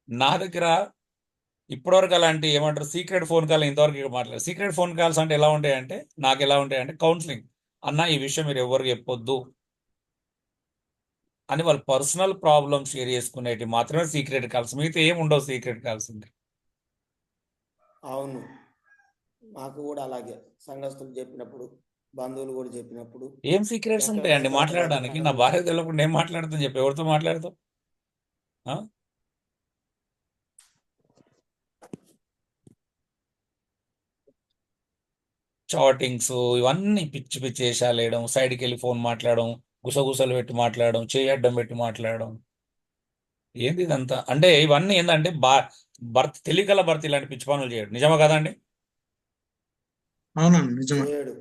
A: నా దగ్గర ఇప్పటివరకు అలాంటి ఏమంటారు సీక్రెట్ ఫోన్ కాల్ ఇంతవరకు మాట్లాడారు. సీక్రెట్ ఫోన్ కాల్స్ అంటే ఎలా ఉంటాయంటే, నాకు ఎలా ఉంటాయంటే కౌన్సిలింగ్. అన్న ఈ విషయం మీరు ఎవరికి చెప్పొద్దు అని వాళ్ళ పర్సనల్ ప్రాబ్లమ్ షేర్ చేసుకునేవి మాత్రమే సీక్రెట్ కాల్స్, మిగతా ఏం ఉండవు సీక్రెట్ కాల్స్.
E: అవును, మాకు కూడా అలాగే సంఘస్థులు చెప్పినప్పుడు, బంధువులు కూడా చెప్పినప్పుడు
A: ఏం సీక్రెట్స్
E: ఎక్కడ
A: ఉంటాయండి
E: పడితే అక్కడ
A: మాట్లాడడానికి? నా
E: రకరకాల
A: భార్య
E: విషయాలు.
A: తెలియకుండా ఏం మాట్లాడుతాను చెప్పి, ఎవరితో మాట్లాడతావు? ఆ? చాటింగ్స్ ఇవన్నీ పిచ్చి పిచ్చి వేషాలు వేయడం, సైడ్కి వెళ్ళి ఫోన్ మాట్లాడడం, గుసగుసలు పెట్టి మాట్లాడడం, చేయడ్డం పెట్టి మాట్లాడడం, ఏంది ఇదంతా? అంటే ఇవన్నీ ఏంటంటే భర్త తెలియకల భర్త ఇలాంటి పిచ్చి పనులు చేయడు. నిజమా కదండి?
B: అవునండి, నిజమే.
E: చేయడు.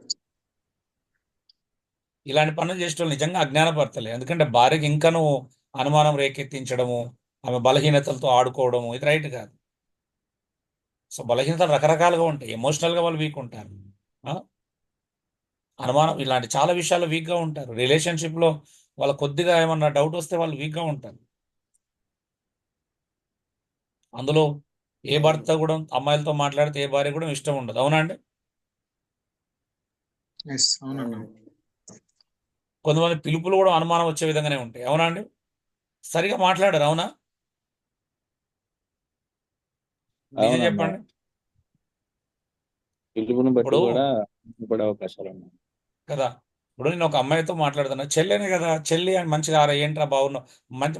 A: ఇలాంటి పనులు చేసే వాళ్ళు నిజంగా అజ్ఞానపడతలే. ఎందుకంటే భార్యకి ఇంకా నువ్వు అనుమానం రేకెత్తించడము, ఆమె బలహీనతలతో ఆడుకోవడము, ఇది రైట్ కాదు. సో బలహీనతలు రకరకాలుగా ఉంటాయి. ఎమోషనల్గా వాళ్ళు వీక్ ఉంటారు, ఆ? అనుమానం ఇలాంటి చాలా విషయాల్లో వీక్గా ఉంటారు. రిలేషన్షిప్లో వాళ్ళ కొద్దిగా ఏమన్నా డౌట్ వస్తే వాళ్ళు వీక్గా ఉంటారు. అందులో ఏ
E: అవును,
A: భర్త కూడా అమ్మాయిలతో మాట్లాడితే ఏ భార్య కూడా ఇష్టం ఉండదు. అవునండి?
B: ఎస్, అవునండి.
E: అవును.
A: కొంతమంది పిలుపులు కూడా అనుమానం వచ్చే విధంగానే ఉంటాయి. అవునండి? సరిగా మాట్లాడారు. అవునా? నిజం
G: అవునన్నా,
A: చెప్పండి.
G: పిలుపుని బట్టి
A: ఇప్పుడు
G: కూడా పడే అవకాశాలు ఉన్నాయి.
A: కదా, ఇప్పుడు నేను ఒక అమ్మాయితో మాట్లాడుతున్నా, చెల్లెనే కదా, చెల్లి అని మంచిగా ఆరా ఏంట్రా బాగున్నావు,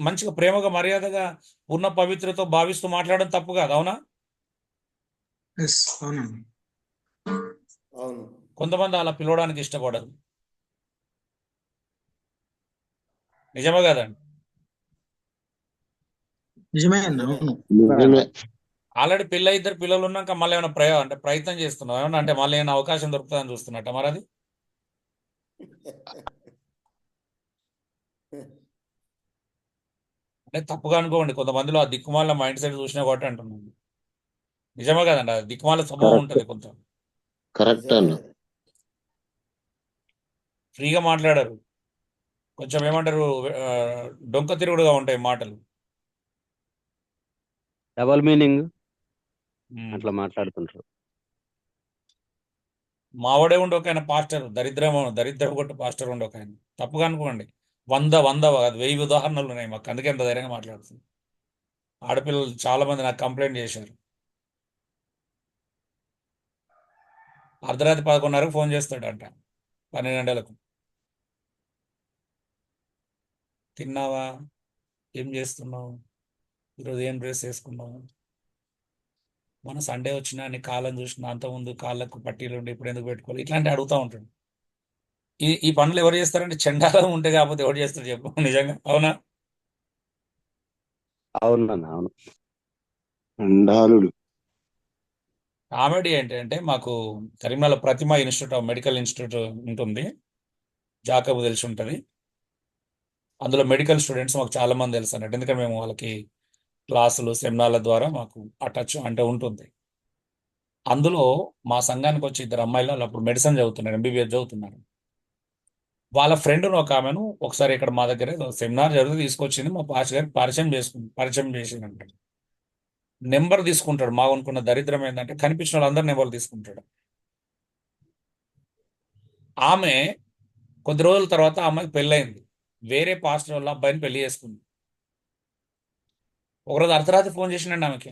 A: మంచిగా ప్రేమగా మర్యాదగా పూర్ణ పవిత్రతో భావిస్తూ మాట్లాడడం తప్పు కాదు. అవునా?
B: ఎస్, అవునండి.
E: అవును.
A: కొంతమంది అలా పిలవడానికి ఇష్టపడరు. నిజమే కదండి?
B: నిజమే అండి,
E: నిజమే.
B: అవును.
F: నిజమే.
A: ఆల్రెడీ ఇద్దరు పిల్లలు ఉన్నాక మళ్ళీ ఏమైనా అంటే ప్రయత్నం చేస్తున్నావు ఏమన్నా, అంటే మళ్ళీ ఏమైనా అవకాశం దొరుకుతుందని చూస్తున్నట్ట మరి అది? అంటే తప్పుగా అనుకోండి, కొంతమందిలో ఆ దిక్కుమాల మైండ్ సెట్ చూసినా కాబట్టి అంటున్నాను. నిజమే కదండి? ఆ దిక్కుమాల స్వభావం
F: కరెక్ట్,
A: ఉంటుంది కొంచెం.
F: కరెక్ట్
E: నిజమే
F: అన్న.
E: అది.
A: ఫ్రీగా మాట్లాడరు, కొంచెం ఏమంటారు, ఆ, డొంక తిరుగుడుగా ఉంటాయి మాటలు.
H: డబల్ మీనింగ్
A: ఉమ్.
H: అట్లా మాట్లాడుతుంటారు.
A: మావాడే ఉండి ఒక ఆయన పాస్టర్, దరిద్రం కొట్టు పాస్టర్ ఉండి ఒక ఆయన. తప్పుగా అనుకోండి, కాదు 1000 ఉదాహరణలు ఉన్నాయి మాకు, అందుకే ఎంత ధైర్యంగా మాట్లాడుతుంది. ఆడపిల్లలు చాలా మంది నాకు కంప్లైంట్ చేశారు. అర్ధరాత్రి 11:30కు ఫోన్ చేస్తాడంట, 12 గంటలకు. తిన్నావా? ఏం చేస్తున్నావు? ఈరోజు ఏం డ్రెస్ వేసుకున్నావు? మన సండే వచ్చినా నీ కాళ్ళని చూసిన, అంతకుముందు కాళ్ళకు పట్టీలు ఉండి ఇప్పుడు ఎందుకు పెట్టుకోవాలి, ఇట్లాంటి అడుగుతూ ఉంటాడు. ఈ పనులు ఎవరు చేస్తారంటే చండాలం ఉంటే, కాకపోతే ఎవరు చేస్తారు చెప్పు? నిజంగా అవునా?
H: అవునన్నా, అవును.
F: అండాలుడు.
A: కామెడీ ఏంటంటే మాకు కరీంనగర్ ప్రతిమ మెడికల్ ఇన్స్టిట్యూట్ ఉంటుంది, జాకబ్ తెలిసి ఉంటుంది. అందులో మెడికల్ స్టూడెంట్స్ మాకు చాలా మంది తెలుసు అన్నట్టు, ఎందుకంటే మేము వాళ్ళకి క్లాసులు సెమినార్ల ద్వారా మాకు ఆ టచ్ అంటే ఉంటుంది. అందులో మా సంఘానికి వచ్చి 2 అమ్మాయిలు, వాళ్ళు అప్పుడు మెడిసిన్ చదువుతున్నారు, ఎంబీబీఎస్ చదువుతున్నారు. వాళ్ళ ఫ్రెండ్ను ఒక ఆమెను ఒకసారి ఇక్కడ మా దగ్గర ఏదో సెమినార్ జరిగితే తీసుకొచ్చింది, మా పాస్ గారికి పరిచయం చేసిందంట. నెంబర్ తీసుకుంటాడు. మా అనుకున్న దరిద్రం ఏంటంటే కనిపించిన వాళ్ళందరూ నెంబర్ తీసుకుంటాడు. ఆమె కొద్ది రోజుల తర్వాత ఆ అమ్మాయికి పెళ్ళయింది. వేరే పాస్టర్ వాళ్ళ అబ్బాయిని పెళ్లి చేసుకుంది. ఒకరోజు అర్ధరాత్రి ఫోన్ చేసిండండి ఆమెకి.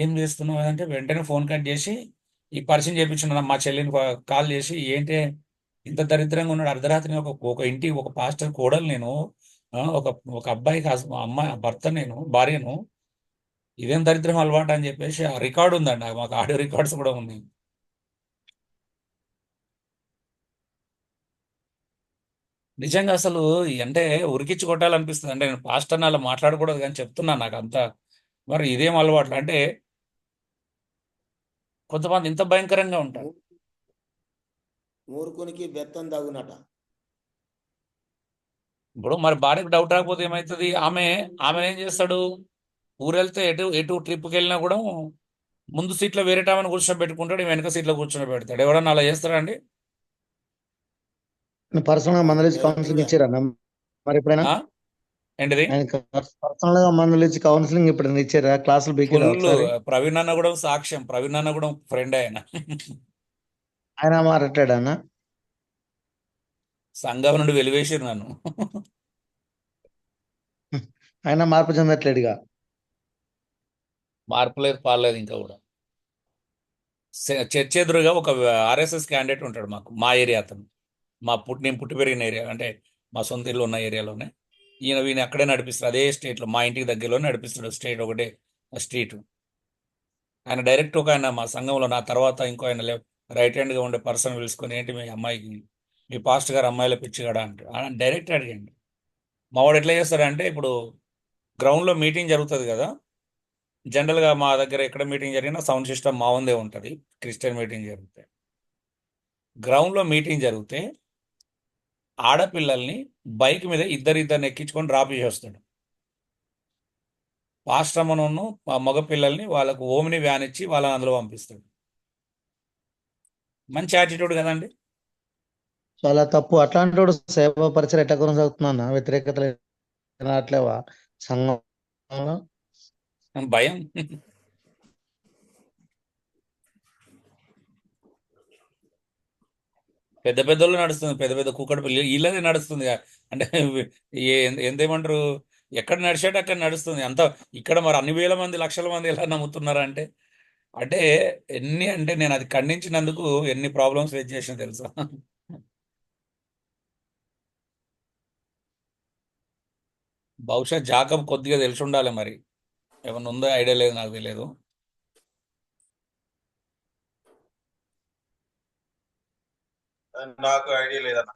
A: ఏం చేస్తున్నావు అంటే వెంటనే ఫోన్ కట్ చేసి, ఈ పరిచయం చేయించున్నాను మా చెల్లిని కాల్ చేసి, ఏంటి ఇంత దరిద్రంగా ఉన్నాడు, అర్ధరాత్రి ఒక ఒక ఇంటి ఒక పాస్టర్ కోడలు నేను, ఒక ఒక అబ్బాయికి అమ్మాయి భర్త, నేను భార్యను, ఇదేం దరిద్రం అలవాటు అని చెప్పేసి ఆ రికార్డు ఉందండి, మాకు ఆడియో రికార్డ్స్ కూడా ఉన్నాయి. నిజంగా అసలు అంటే ఉరికిచ్చి కొట్టాలనిపిస్తుంది. అంటే నేను పాస్టర్ని అలా మాట్లాడకూడదు కానీ చెప్తున్నా, నాకు అంత మరి ఇదేం అలవాట్లు అంటే కొంతమంది ఇంత భయంకరంగా ఉంటారు.
E: మూర్ఖునికి బెత్తం తగునట.
A: ఇప్పుడు మరి భార్యకు డౌట్ రాకపోతే ఏమవుతుంది? ఆమె ఏం చేస్తాడు, ఊరెళ్తే ఎటు ఎటు ట్రిప్కి వెళ్ళినా కూడా ముందు సీట్లో వేరే ఆమెను కూర్చోబెట్టుకుంటాడు, వెనక సీట్లో కూర్చోబెడతాడు. ఎవడన్నా అలా చేస్తారా అండి?
I: పర్సనల్ గా మందలించి కౌన్సిలింగ్
E: డైరెక్ట్గా
I: ఇచ్చారా మరి ఎప్పుడైనా?
A: ఆ? ఏంటిది?
I: ఆయన పర్సనల్ గా మందలించి కౌన్సిలింగ్ ఎప్పుడైనా ఇచ్చారా? క్లాసులు బీకిరా
A: ఫుల్.
I: ఒకసారి?
A: ప్రవీణ్ అన్న కూడా సాక్ష్యం, ప్రవీణ్ అన్న కూడా ఫ్రెండ్ ఆయన.
I: ఆయన మాట్లాడానా?
A: సంఘం నుండి వెలివేసారు నన్ను.
I: ఆయన మార్పు చెందట్లేడుగా.
A: మార్పు లేదు పాలేదు ఇంకా కూడా. చర్చ్ ఎదురుగా ఒక ఆర్ఎస్ఎస్ క్యాండిడేట్ ఉంటాడు మాకు, మా ఏరియా అతను, నేను పుట్టి పెరిగిన ఏరియా, అంటే మా సొంత ఇల్లు ఉన్న ఏరియాలోనే. వీని అక్కడే నడిపిస్తాడు, అదే స్టేట్లో, మా ఇంటికి దగ్గరలోనే నడిపిస్తాడు, స్టేట్ ఒకటే స్ట్రీట్. ఆయన డైరెక్ట్ ఒక ఆయన మా సంఘంలో నా తర్వాత ఇంకో ఆయన రైట్ హ్యాండ్గా ఉండే పర్సన్ పిలుచుకొని, ఏంటి మీ అమ్మాయికి, మీ పాస్టర్ గారు అమ్మాయిల పిచ్చిగాడా అంటాడు. ఆయన డైరెక్ట్ అడిగండి. మావాడు ఎట్లా చేస్తాడంటే, ఇప్పుడు గ్రౌండ్లో మీటింగ్ జరుగుతుంది కదా, జనరల్గా మా దగ్గర ఎక్కడ మీటింగ్ జరిగినా సౌండ్ సిస్టమ్ మా ఉందే ఉంటుంది. క్రిస్టియన్ మీటింగ్ జరిగితే, గ్రౌండ్లో మీటింగ్ జరిగితే ఆడపిల్లల్ని బైక్ మీద ఇద్దరిద్దరిని ఎక్కించుకొని డ్రాప్ చేసేస్తాడు. పాస్టమ్మను మగ పిల్లల్ని వాళ్ళకు ఓమిని వ్యాన్ ఇచ్చి వాళ్ళని అందులో పంపిస్తాడు. మంచి యాటిట్యూడ్ కదండి.
I: చాలా తప్పు. అట్లాంటి వాడు సేవా పరిచయం ఎట్లా కొనసాగుతున్నా వ్యతిరేకత అట్లేవా సంఘంలో?
A: భయం. పెద్ద పెద్దోళ్ళు నడుస్తుంది, పెద్ద పెద్ద కుక్కడి పిల్లలు వీళ్ళదే నడుస్తుంది. అంటే ఎంతేమంటారు, ఎక్కడ నడిచేట అక్కడ నడుస్తుంది అంత. ఇక్కడ మరి అన్ని వేల మంది లక్షల మంది ఎలా నమ్ముతున్నారా అంటే, అంటే ఎన్ని అంటే నేను అది ఖండించినందుకు ఎన్ని ప్రాబ్లమ్స్ ఫేస్ చేసిన తెలుసా. బహుశా జాకబ్ కొద్దిగా తెలిసి ఉండాలి, మరి ఏమన్నా ఉందో ఐడియా లేదు, నాకు తెలియదు.
D: నాకు ఐడియా లేదన్న.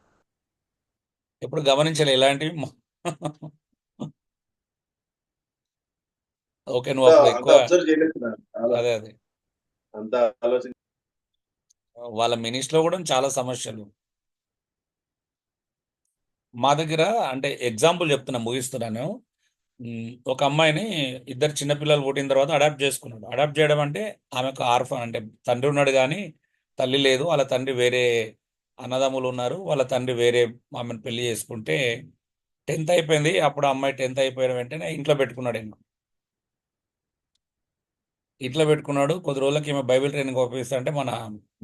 A: ఎప్పుడు గమనించలే ఇలాంటివి. ఓకే, నువ్వు అప్పుడు
D: అంత
A: ఎక్కువ
D: అబ్జర్వ్ చేయలేదు నాకు.
A: అదే అదే
D: అంత ఆలోచన.
A: వాళ్ళ మినిస్ట్రీలో కూడా చాలా సమస్యలు. మా దగ్గర అంటే ఎగ్జాంపుల్ చెప్తున్నా, ముగిస్తున్నాను. ఒక అమ్మాయిని ఇద్దరు చిన్నపిల్లలు పుట్టిన తర్వాత అడాప్ట్ చేసుకున్నాడు. అడాప్ట్ చేయడం అంటే ఆమెకు ఆర్ఫన్, అంటే తండ్రి ఉన్నాడు కానీ తల్లి లేదు. వాళ్ళ తండ్రి వేరే, అన్నదమ్ములు ఉన్నారు, వాళ్ళ తండ్రి వేరే ఆమెను పెళ్లి చేసుకుంటే 10th అయిపోయింది. అప్పుడు అమ్మాయి 10th అయిపోయిన వెంటనే ఇంట్లో పెట్టుకున్నాడు. ఇంట్లో పెట్టుకున్నాడు. కొద్ది రోజులకి ఈమె బైబిల్ ట్రైనింగ్ పంపిస్తా అంటే మన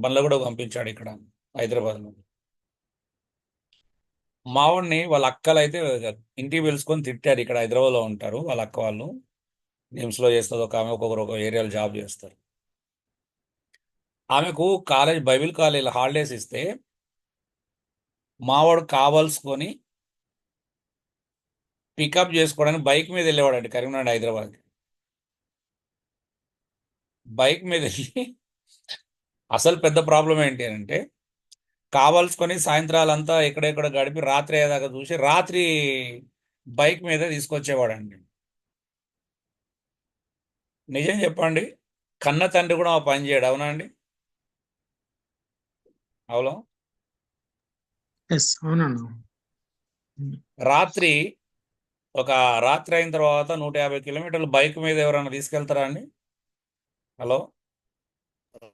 A: బండ్ల కూడా పంపించాడు ఇక్కడ హైదరాబాద్లో. మావాడిని వాళ్ళ అక్కలు అయితే ఇంటికి పిలుచుకొని తిట్టారు. ఇక్కడ హైదరాబాద్లో ఉంటారు వాళ్ళ అక్క వాళ్ళు, నిమ్స్లో చేస్తుంది ఒక ఆమె, ఒక్కొక్కరు ఒక ఏరియాలో జాబ్ చేస్తారు. ఆమెకు బైబిల్ కాలేజ్ హాలిడేస్ ఇస్తే మావాడు కావాల్సుకొని పికప్ చేసుకోవడానికి బైక్ మీద వెళ్ళేవాడండి కరీంనగర్ హైదరాబాద్. బైక్ మీద వెళ్ళి అసలు పెద్ద ప్రాబ్లం ఏంటి అంటే, కావాల్సుకొని సాయంత్రాలంతా ఎక్కడెక్కడ గడిపి రాత్రి అయ్యేదాకా చూసి రాత్రి బైక్ మీద తీసుకొచ్చేవాడండి. నిజం చెప్పండి, కన్న తండ్రి కూడా ఆ పని చేయడు. అవునా అండి? అవును.
B: అవునండి.
A: రాత్రి రాత్రి అయిన తర్వాత 150 కిలోమీటర్లు బైక్ మీద ఎవరైనా తీసుకెళ్తారా అండి? హలో,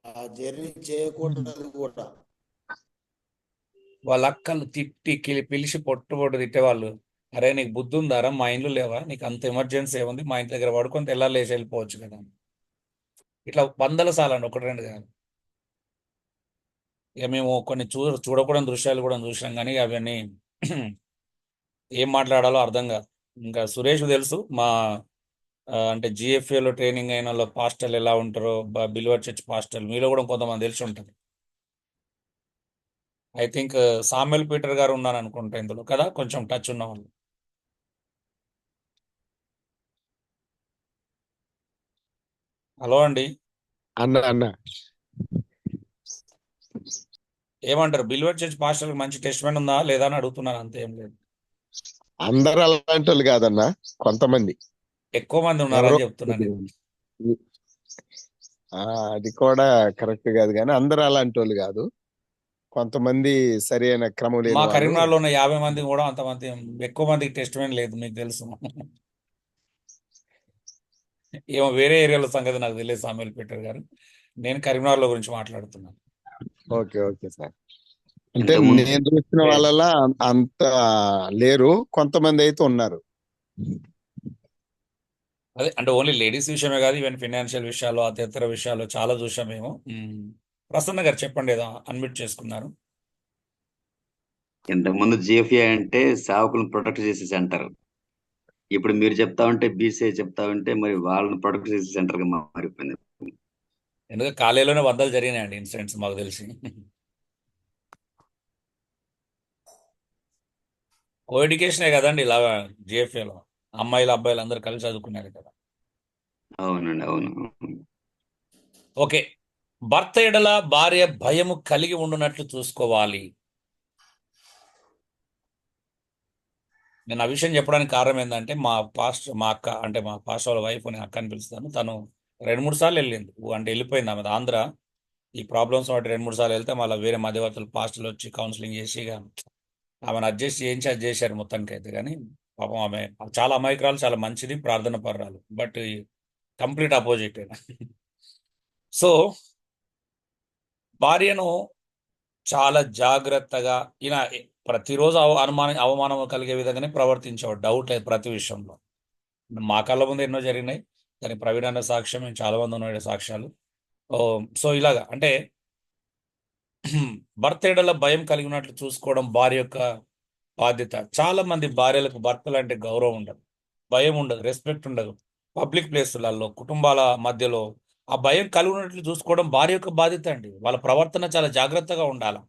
E: ఆ జర్నీ చేయకూడదు కూడా.
A: వాళ్ళ అక్కలు తిట్టి పిలిచి పొట్టు తిట్టేవాళ్ళు. అరే నీకు బుద్ధి ఉందారా, మా ఇంట్లో లేవా, నీకు అంత ఎమర్జెన్సీ ఏముంది, మా ఇంటి దగ్గర పడుకొని తెల్లారి లేచి వెళ్ళిపోవచ్చు కదా. ఇట్లా 100 సార్లు, ఒకటి రెండు కాదు. ఇక మేము కొన్ని చూడకూడని దృశ్యాలు కూడా చూసినాం, కానీ అవన్నీ ఏం మాట్లాడాలో అర్థం కాదు. ఇంకా సురేష్ తెలుసు, మా అంటే జిఎఫ్ఏలో ట్రైనింగ్ అయిన వాళ్ళు పాస్టర్లు ఎలా ఉంటారో, బిల్వర్ చర్చ్ పాస్టర్లు మీలో కూడా కొంతమంది తెలిసి ఉంటుంది. ఐ థింక్ సామ్యుల్ పీటర్ గారు ఉన్నారు అనుకుంటా ఇందులో కదా, కొంచెం టచ్ ఉన్న వాళ్ళు. హలో అండి,
F: అన్న
A: ఏమంటారు? బిల్వర్ చర్చ్ పాస్టర్కి మంచి టెస్ట్మెంట్ ఉందా లేదా అని అడుగుతున్నాను, అంతే, ఏం లేదు.
F: అందరు అలాంటి వాళ్ళు కాదన్న, కొంతమంది,
A: ఎక్కువ మంది
F: ఎవరో
A: ఉన్నారని చెప్తున్నాను నేను.
F: అది కూడా కరెక్ట్ కాదు, కానీ అందరూ అలాంటి వాళ్ళు కాదు. కొంతమంది సరైన క్రమం లేని
A: మా
F: వాళ్ళు.
A: కరీంనగర్లో ఉన్న 50 మంది కూడా అంతమంది, ఎక్కువ మందికి టెస్ట్మెంట్ లేదు, మీకు తెలుసు. ఏమో వేరే ఏరియాలో సంగతి నాకు తెలియదు సామ్యుల్ పీటర్ గారు, నేను కరీంనగర్లో గురించి మాట్లాడుతున్నాను.
F: Okay sir. అంటే నేను చూసిన వాళ్ళ అంత లేరు, కొంతమంది అయితే ఉన్నారు.
A: అదే అంటే ఓన్లీ లేడీస్ విషయమే కాదు, ఈవెన్ ఫినాన్షియల్ విషయాలు, అతేతర విషయాలు చాలా చూసాం మేము. ప్రసన్న గారు చెప్పండి, ఏదో అన్మ్యూట్ చేసుకున్నారు.
J: ఇంతకుముందు జిఎఫ్ఐ అంటే సేవకులను ప్రొటెక్ట్ చేసే సెంటర్. ఇప్పుడు మీరు చెప్తా ఉంటే బీసీఐ చెప్తా ఉంటే మరి వాళ్ళని ప్రొడక్ట్ సెంటర్ గా మారిపోయింది.
A: ఎందుకంటే కాలేజీలోనే వందలు జరిగినాయండి ఇన్సిడెంట్స్ మాకు తెలిసి. కో ఎడ్యుకేషనే కదండి ఇలా జిఎఫ్ఏలో అమ్మాయిలు అబ్బాయిలు అందరూ కలిసి చదువుకున్నారు కదా.
J: అవునండి, అవును.
A: ఓకే, భర్త ఎడల భార్య భయము కలిగి ఉండునట్లు చూసుకోవాలి. నేను ఆ విషయం చెప్పడానికి కారణం ఏంటంటే మా అక్క అంటే మా పాస్టర్ వాళ్ళ వైఫ్ అని అక్కని పిలుస్తాను. తను 2-3 సార్లు వెళ్ళింది, అంటే వెళ్ళిపోయింది ఆమె ఆంధ్ర. ఈ ప్రాబ్లమ్స్ వాటి 2-3 సార్లు వెళ్తే మళ్ళీ వేరే మధ్యవర్తులు పాస్టర్లు వచ్చి కౌన్సిలింగ్ చేసి ఇక ఆమెను అడ్జస్ట్ చేశారు మొత్తానికి అయితే. కానీ పాపం ఆమె చాలా అమాయకురాలు, చాలా మంచిది, ప్రార్థన పర్రాలు, బట్ కంప్లీట్ అపోజిట్. సో భార్యను చాలా జాగ్రత్తగా ఈయన ప్రతిరోజు అవమానం కలిగే విధంగానే ప్రవర్తించేవాడు, డౌట్ లేదు ప్రతి విషయంలో. మా కళ్ళ ముందు ఎన్నో జరిగినాయి, దానికి ప్రవీణ్ అన్న సాక్ష్యం, మేము చాలా మంది ఉన్నాడు సాక్ష్యాలు. సో ఇలాగా అంటే భర్త ఎడల భయం కలిగి ఉన్నట్లు చూసుకోవడం భార్య యొక్క బాధ్యత. చాలా మంది భార్యలకు భర్తలు అంటే గౌరవం ఉండదు, భయం ఉండదు, రెస్పెక్ట్ ఉండదు. పబ్లిక్ ప్లేసులలో కుటుంబాల మధ్యలో ఆ భయం కలిగి ఉన్నట్లు చూసుకోవడం భార్య యొక్క బాధ్యత అండి. వాళ్ళ ప్రవర్తన చాలా జాగ్రత్తగా ఉండాలి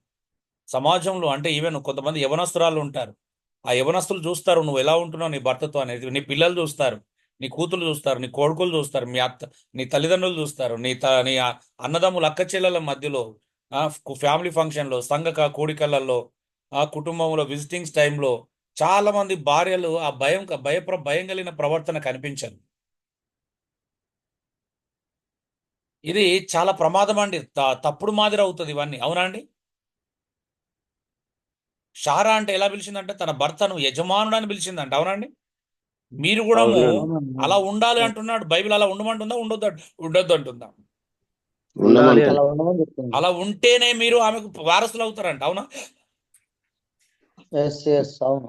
A: సమాజంలో. అంటే ఈవెన్ కొంతమంది యవనస్తురాలు ఉంటారు, ఆ యవనస్తులు చూస్తారు నువ్వు ఎలా ఉంటున్నావు నీ భర్తతో అనేది. నీ పిల్లలు చూస్తారు, నీ కూతురు చూస్తారు, నీ కొడుకులు చూస్తారు, నీ తల్లిదండ్రులు చూస్తారు, నీ అన్నదమ్ములు అక్క చెల్లెల మధ్యలో, ఫ్యామిలీ ఫంక్షన్లో, సంఘ కోడికలలో, ఆ కుటుంబంలో విజిటింగ్స్ టైంలో చాలా మంది భార్యలు ఆ భయం కలిగిన ప్రవర్తన కనిపించదు. ఇది చాలా ప్రమాదం అండి, తప్పుడు మాదిరి అవుతుంది ఇవన్నీ. అవునా అండి? షారా అంటే ఎలా పిలిచిందంటే తన భర్తను యజమానుడు అని పిలిచిందంట. అవునండి? మీరు కూడా అలా ఉండాలి అంటున్నాడు బైబిల్. అలా ఉండమంటుందా, ఉండొద్దు అంటుందా?
H: ఉండాలి
I: అలా ఉండమని చెప్తుంది.
A: అలా ఉంటేనే మీరు ఆమెకు వారసులు అవుతారంట. అవునా?
I: అవును.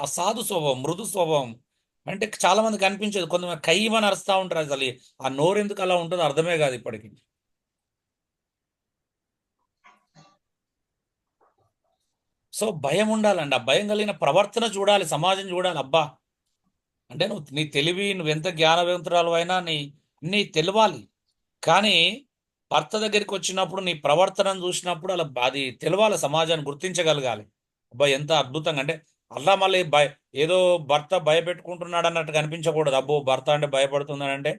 A: ఆ సాధు స్వభావం, మృదు స్వభావం అంటే చాలా మంది కనిపించదు. కొంతమంది కయ్యమని అరుస్తూ ఉంటారు, అసలు ఆ నోరు ఎందుకు అలా ఉంటుందో అర్థమే కాదు ఇప్పటికి. సో భయం ఉండాలండి, ఆ భయం కలిగిన ప్రవర్తన చూడాలి, సమాజం చూడాలి. అబ్బా అంటే నీ తెలివి, నువ్వెంత జ్ఞానవంతురాలు అయినా నీ తెలవాలి. కానీ భర్త దగ్గరికి వచ్చినప్పుడు నీ ప్రవర్తనను చూసినప్పుడు అలా అది తెలవాలి, సమాజాన్ని గుర్తించగలగాలి. అబ్బా ఎంత అద్భుతంగా అంటే అలా మళ్ళీ ఏదో భర్త భయపెట్టుకుంటున్నాడు అన్నట్టు కనిపించకూడదు. అబ్బో భర్త అంటే భయపడుతున్నాడు అంటే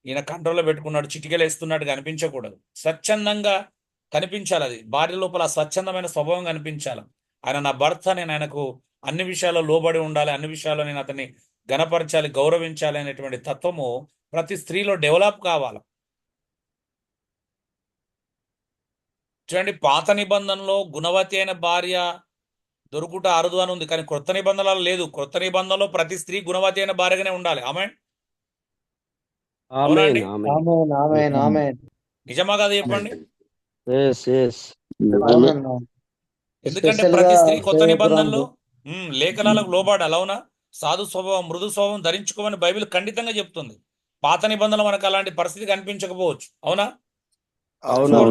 A: ఈయన కంట్రోల్లో పెట్టుకున్నాడు, చిటికెలు వేస్తున్నట్టు కనిపించకూడదు. స్వచ్ఛందంగా కనిపించాలి. అది భార్య లోపల స్వచ్ఛందమైన స్వభావం కనిపించాలి. ఆయన నా భర్త, నేను ఆయనకు అన్ని విషయాల్లో లోబడి ఉండాలి, అన్ని విషయాల్లో నేను అతన్ని గణపరచాలి, గౌరవించాలి అనేటువంటి తత్వము ప్రతి స్త్రీలో డెవలప్ కావాలి. చూడండి, పాత నిబంధనలో గుణవతి అయిన భార్య దొరుకుట అరుదు అని ఉంది, కానీ కొత్త నిబంధనలో లేదు. కొత్త నిబంధనలో ప్రతి స్త్రీ గుణవతి అయిన భార్యగానే ఉండాలి. ఆమేన్. అవునా అండి? నిజమా కాదు చెప్పండి? ఎందుకంటే ప్రతి స్త్రీ కొత్త నిబంధనలో లేఖనాలకు లోబడాలి. అవునా? సాధు స్వభావం, మృదు స్వభావం ధరించుకోమని బైబిల్ ఖండితంగా చెప్తుంది. పాత నిబంధనలు మనకు అలాంటి పరిస్థితి కనిపించకపోవచ్చు. అవునా?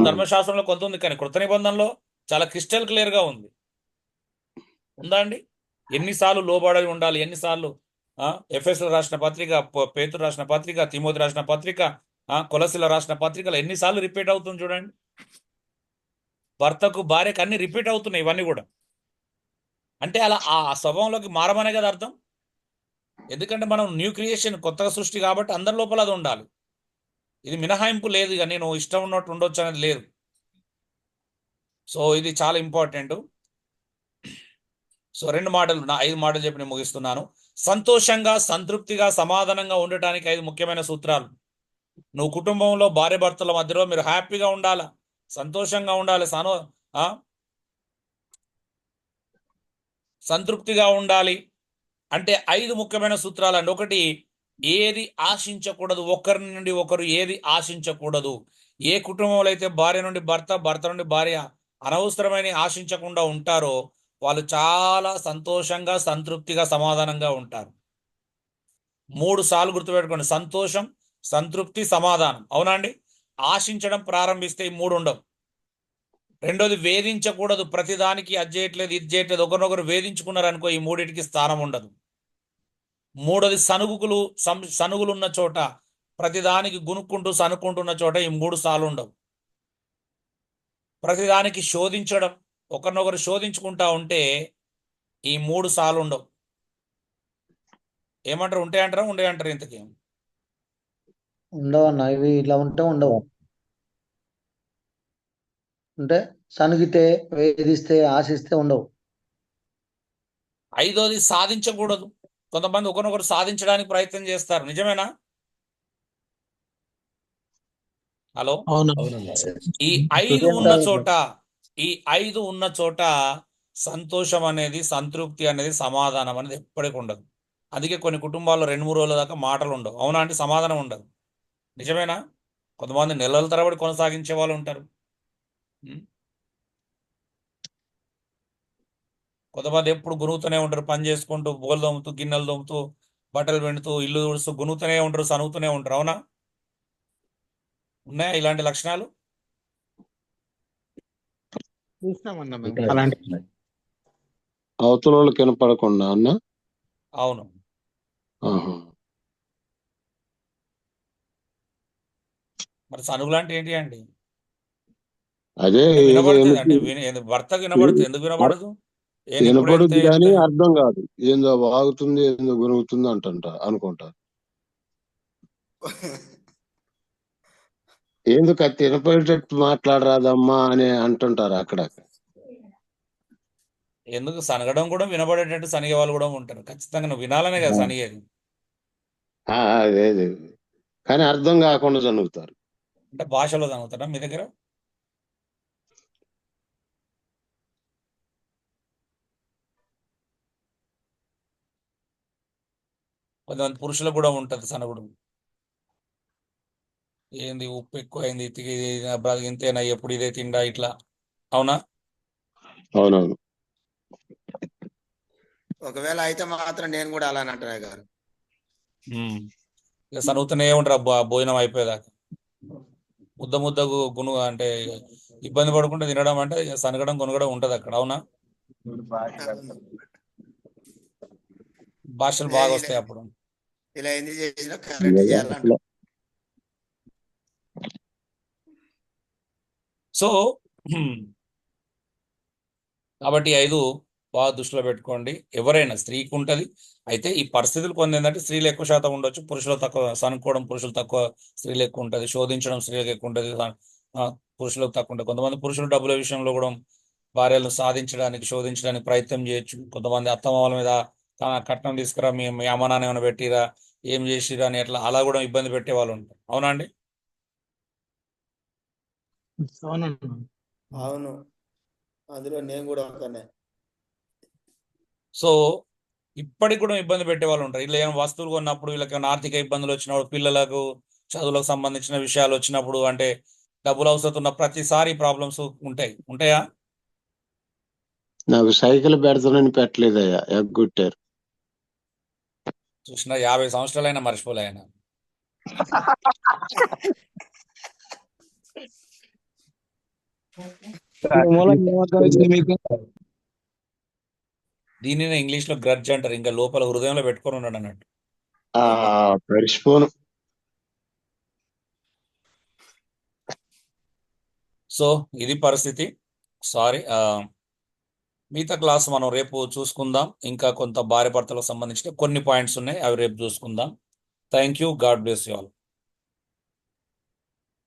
A: ధర్మశాస్త్రంలో కొంత ఉంది, కానీ కృత నిబంధనలో చాలా క్రిస్టల్ క్లియర్ గా ఉంది. ఉందా అండి? ఎన్నిసార్లు లోబడి ఉండాలి, ఎన్నిసార్లు ఎఫెసులు రాసిన పత్రిక, పేతురు రాసిన పత్రిక, తిమోతి రాసిన పత్రిక, కొలసీల రాసిన పత్రికలు ఎన్నిసార్లు రిపీట్ అవుతుంది చూడండి. భర్తకు భార్యకు అన్ని రిపీట్ అవుతున్నాయి ఇవన్నీ కూడా. అంటే అలా ఆ స్వభావంలోకి మారమనే కదా అర్థం. ఎందుకంటే మనం న్యూ క్రియేషన్, కొత్తగా సృష్టి కాబట్టి అందరి లోపల అది ఉండాలి. ఇది మినహాయింపు లేదు, ఇక నేను ఇష్టం ఉన్నట్టు ఉండొచ్చు అనేది లేదు. సో ఇది చాలా ఇంపార్టెంట్. సో 5 మాటలు చెప్పి నేను ముగిస్తున్నాను. సంతోషంగా, సంతృప్తిగా, సమాధానంగా ఉండటానికి 5 ముఖ్యమైన సూత్రాలు. నువ్వు కుటుంబంలో భార్య భర్తల మధ్యలో మీరు హ్యాపీగా ఉండాలా, సంతోషంగా ఉండాలి, సంతృప్తిగా ఉండాలి అంటే 5 ముఖ్యమైన సూత్రాలు అండి. ఒకటి, ఏది ఆశించకూడదు. ఒకరి నుండి ఒకరు ఏది ఆశించకూడదు. ఏ కుటుంబంలో అయితే భార్య నుండి భర్త, భర్త నుండి భార్య అనవసరమైన ఆశించకుండా ఉంటారో వాళ్ళు చాలా సంతోషంగా, సంతృప్తిగా, సమాధానంగా ఉంటారు. 3 సార్లు గుర్తుపెట్టుకోండి: సంతోషం, సంతృప్తి, సమాధానం. అవునా అండి? ఆశించడం ప్రారంభిస్తే ఈ 3 ఉండవు. రెండోది వేధించకూడదు. ప్రతిదానికి అది చేయట్లేదు ఇది చేయట్లేదు ఒకరినొకరు వేధించుకున్నారు అనుకో ఈ మూడింటికి స్థానం ఉండదు. మూడోది సనుగులు ఉన్న చోట, ప్రతిదానికి గునుక్కుంటూ సనుక్కుంటున్న చోట ఈ మూడు సార్లు ఉండవు. ప్రతిదానికి శోధించడం, ఒకరినొకరు శోధించుకుంటా ఉంటే ఈ మూడు సార్లు ఉండవు. ఏమంటారు? ఉంటాయంటారా ఉండేయంటారు? ఇంతకీ
I: ఉండవు అన్న, ఇవి ఇట్లా ఉంటే ఉండవు. అంటే సనుగితే, వేధిస్తే, ఆశిస్తే ఉండవు.
A: ఐదోది సాధించకూడదు. కొంతమంది ఒకరినొకరు సాధించడానికి ప్రయత్నం చేస్తారు. నిజమేనా? హలో,
B: అవును.
A: ఈ ఐదు ఉన్న చోట సంతోషం అనేది, సంతృప్తి అనేది, సమాధానం అనేది ఎప్పటికీ ఉండదు. అందుకే కొన్ని కుటుంబాల్లో 2-3 రోజుల దాకా మాటలు ఉండవు. అవునా అంటే సమాధానం ఉండదు. నిజమేనా? కొంతమంది నెలల తరబడి కొనసాగించే వాళ్ళు ఉంటారు. కొంతమంది ఎప్పుడు గునుగుతూనే ఉంటారు, పని చేసుకుంటూ, బోలు తోముతూ, గిన్నెలు తోముతూ, బట్టలు పెడుతూ, ఇల్లు తుడుస్తూ, గునుగుతూనే ఉంటారు, సనుగుతూనే ఉంటారు. అవునా? ఉన్నాయా ఇలాంటి లక్షణాలు?
F: చూసినామన్నా మేము అలాంటి.
H: అవతల వాళ్ళకి వినపడకుండా అన్న.
A: అవును.
H: ఆహా.
A: మరి సనుగులు అంటే ఏంటి అండి?
H: అదే
A: అంటే
H: ఏదో
A: వినబడుతుంది అంటే భర్తకు వినబడుతుంది, ఎందుకు వినబడదు? ఇప్పుడు
H: వినపడుద్ది కానీ అర్థం కాదు. ఏందో వాగుతుంది, ఏందో గురుగుతుంది అనుకుంటా. ఎందుకు అది వినపడేటట్టు మాట్లాడరాదమ్మా అని అంటుంటారు అక్కడ.
A: ఎందుకు సనగడం కూడా వినబడేటట్టు సనిగే వాళ్ళు కూడా ఉంటారు. ఖచ్చితంగా నువ్వు వినాలనే కదా సనిగేది.
H: అదే కానీ అర్థం కాకుండా చదువుతారు.
A: అంటే భాషలో చదువుతారా మీ దగ్గర? కొంతమంది పురుషులకు కూడా ఉంటుంది సనగుడు. ఏంది ఉప్పు ఎక్కువైంది, ఇంతేనా, ఎప్పుడు ఇదే తిండా, ఇట్లా. అవునా?
H: అవునవును.
E: ఒకవేళ అయితే మాత్రం నేను కూడా అలానే అంటున్నా గారు.
A: ఇక సనుగుతూనే ఉంటారు భోజనం అయిపోయేదాకా. ముద్దకు గును అంటే ఇబ్బంది పడకుండా తినడం అంటే ఇక సనగడం కొనగడం ఉంటది అక్కడ. అవునా? భాషలు బాగా వస్తాయి అప్పుడు.
E: ఇలా ఎందుకు చేసినా కరెక్ట్ చేయాలంట.
A: సో కాబట్టి 5 బాగా దృష్టిలో పెట్టుకోండి. ఎవరైనా స్త్రీకి ఉంటుంది. అయితే ఈ పరిస్థితులు కొన్ని ఏంటంటే స్త్రీలు ఎక్కువ శాతం ఉండొచ్చు, పురుషులు తక్కువ. సనుక్కోవడం పురుషులు తక్కువ, స్త్రీలు ఎక్కువ ఉంటుంది. శోధించడం స్త్రీలకు ఎక్కువ ఉంటుంది, పురుషులకు తక్కువ ఉంటుంది. కొంతమంది పురుషులు డబ్బుల విషయంలో కూడా భార్యలను సాధించడానికి, శోధించడానికి ప్రయత్నం చేయొచ్చు. కొంతమంది అత్తమామల మీద కట్నం తీసుకురా, మీ అమ్మ నాన్న ఏమైనా పెట్టిరా, ఏం చేసిరా అని అలా కూడా ఇబ్బంది పెట్టే వాళ్ళు ఉంటారు. అవునా అండి?
E: అవును, అందులో నేను కూడా ఒకనే.
A: సో ఇప్పటికి కూడా ఇబ్బంది పెట్టే వాళ్ళు ఉంటారు. ఇలా ఏమైనా వస్తువులు కొన్నప్పుడు, వీళ్ళకి ఏమైనా ఆర్థిక ఇబ్బందులు వచ్చినప్పుడు, పిల్లలకు చదువులకు సంబంధించిన విషయాలు వచ్చినప్పుడు, అంటే డబ్బులు అవసరం ఉన్న ప్రతిసారి ప్రాబ్లమ్స్ ఉంటాయా?
H: నాకు సైకిల్ పెడతానని పెట్టలేదయ్యా, ఎగ్గొట్టారు.
A: చూసిన 50 సంవత్సరాలైనా మర్చిపోలే ఆయన. దీనిని ఇంగ్లీష్ లో గ్రడ్జ్ అంటారు. ఇంకా లోపల హృదయంలో పెట్టుకొని ఉన్నాడు అన్నట్టు.
H: పరిచిపోను.
A: సో ఇది పరిస్థితి. సారీ. మిగతా క్లాస్ మనం రేపు చూసుకుందాం. ఇంకా కొంత భార్య భర్తలకు సంబంధించిన కొన్ని పాయింట్స్ ఉన్నాయి, అవి రేపు చూసుకుందాం. Thank you. God bless you all.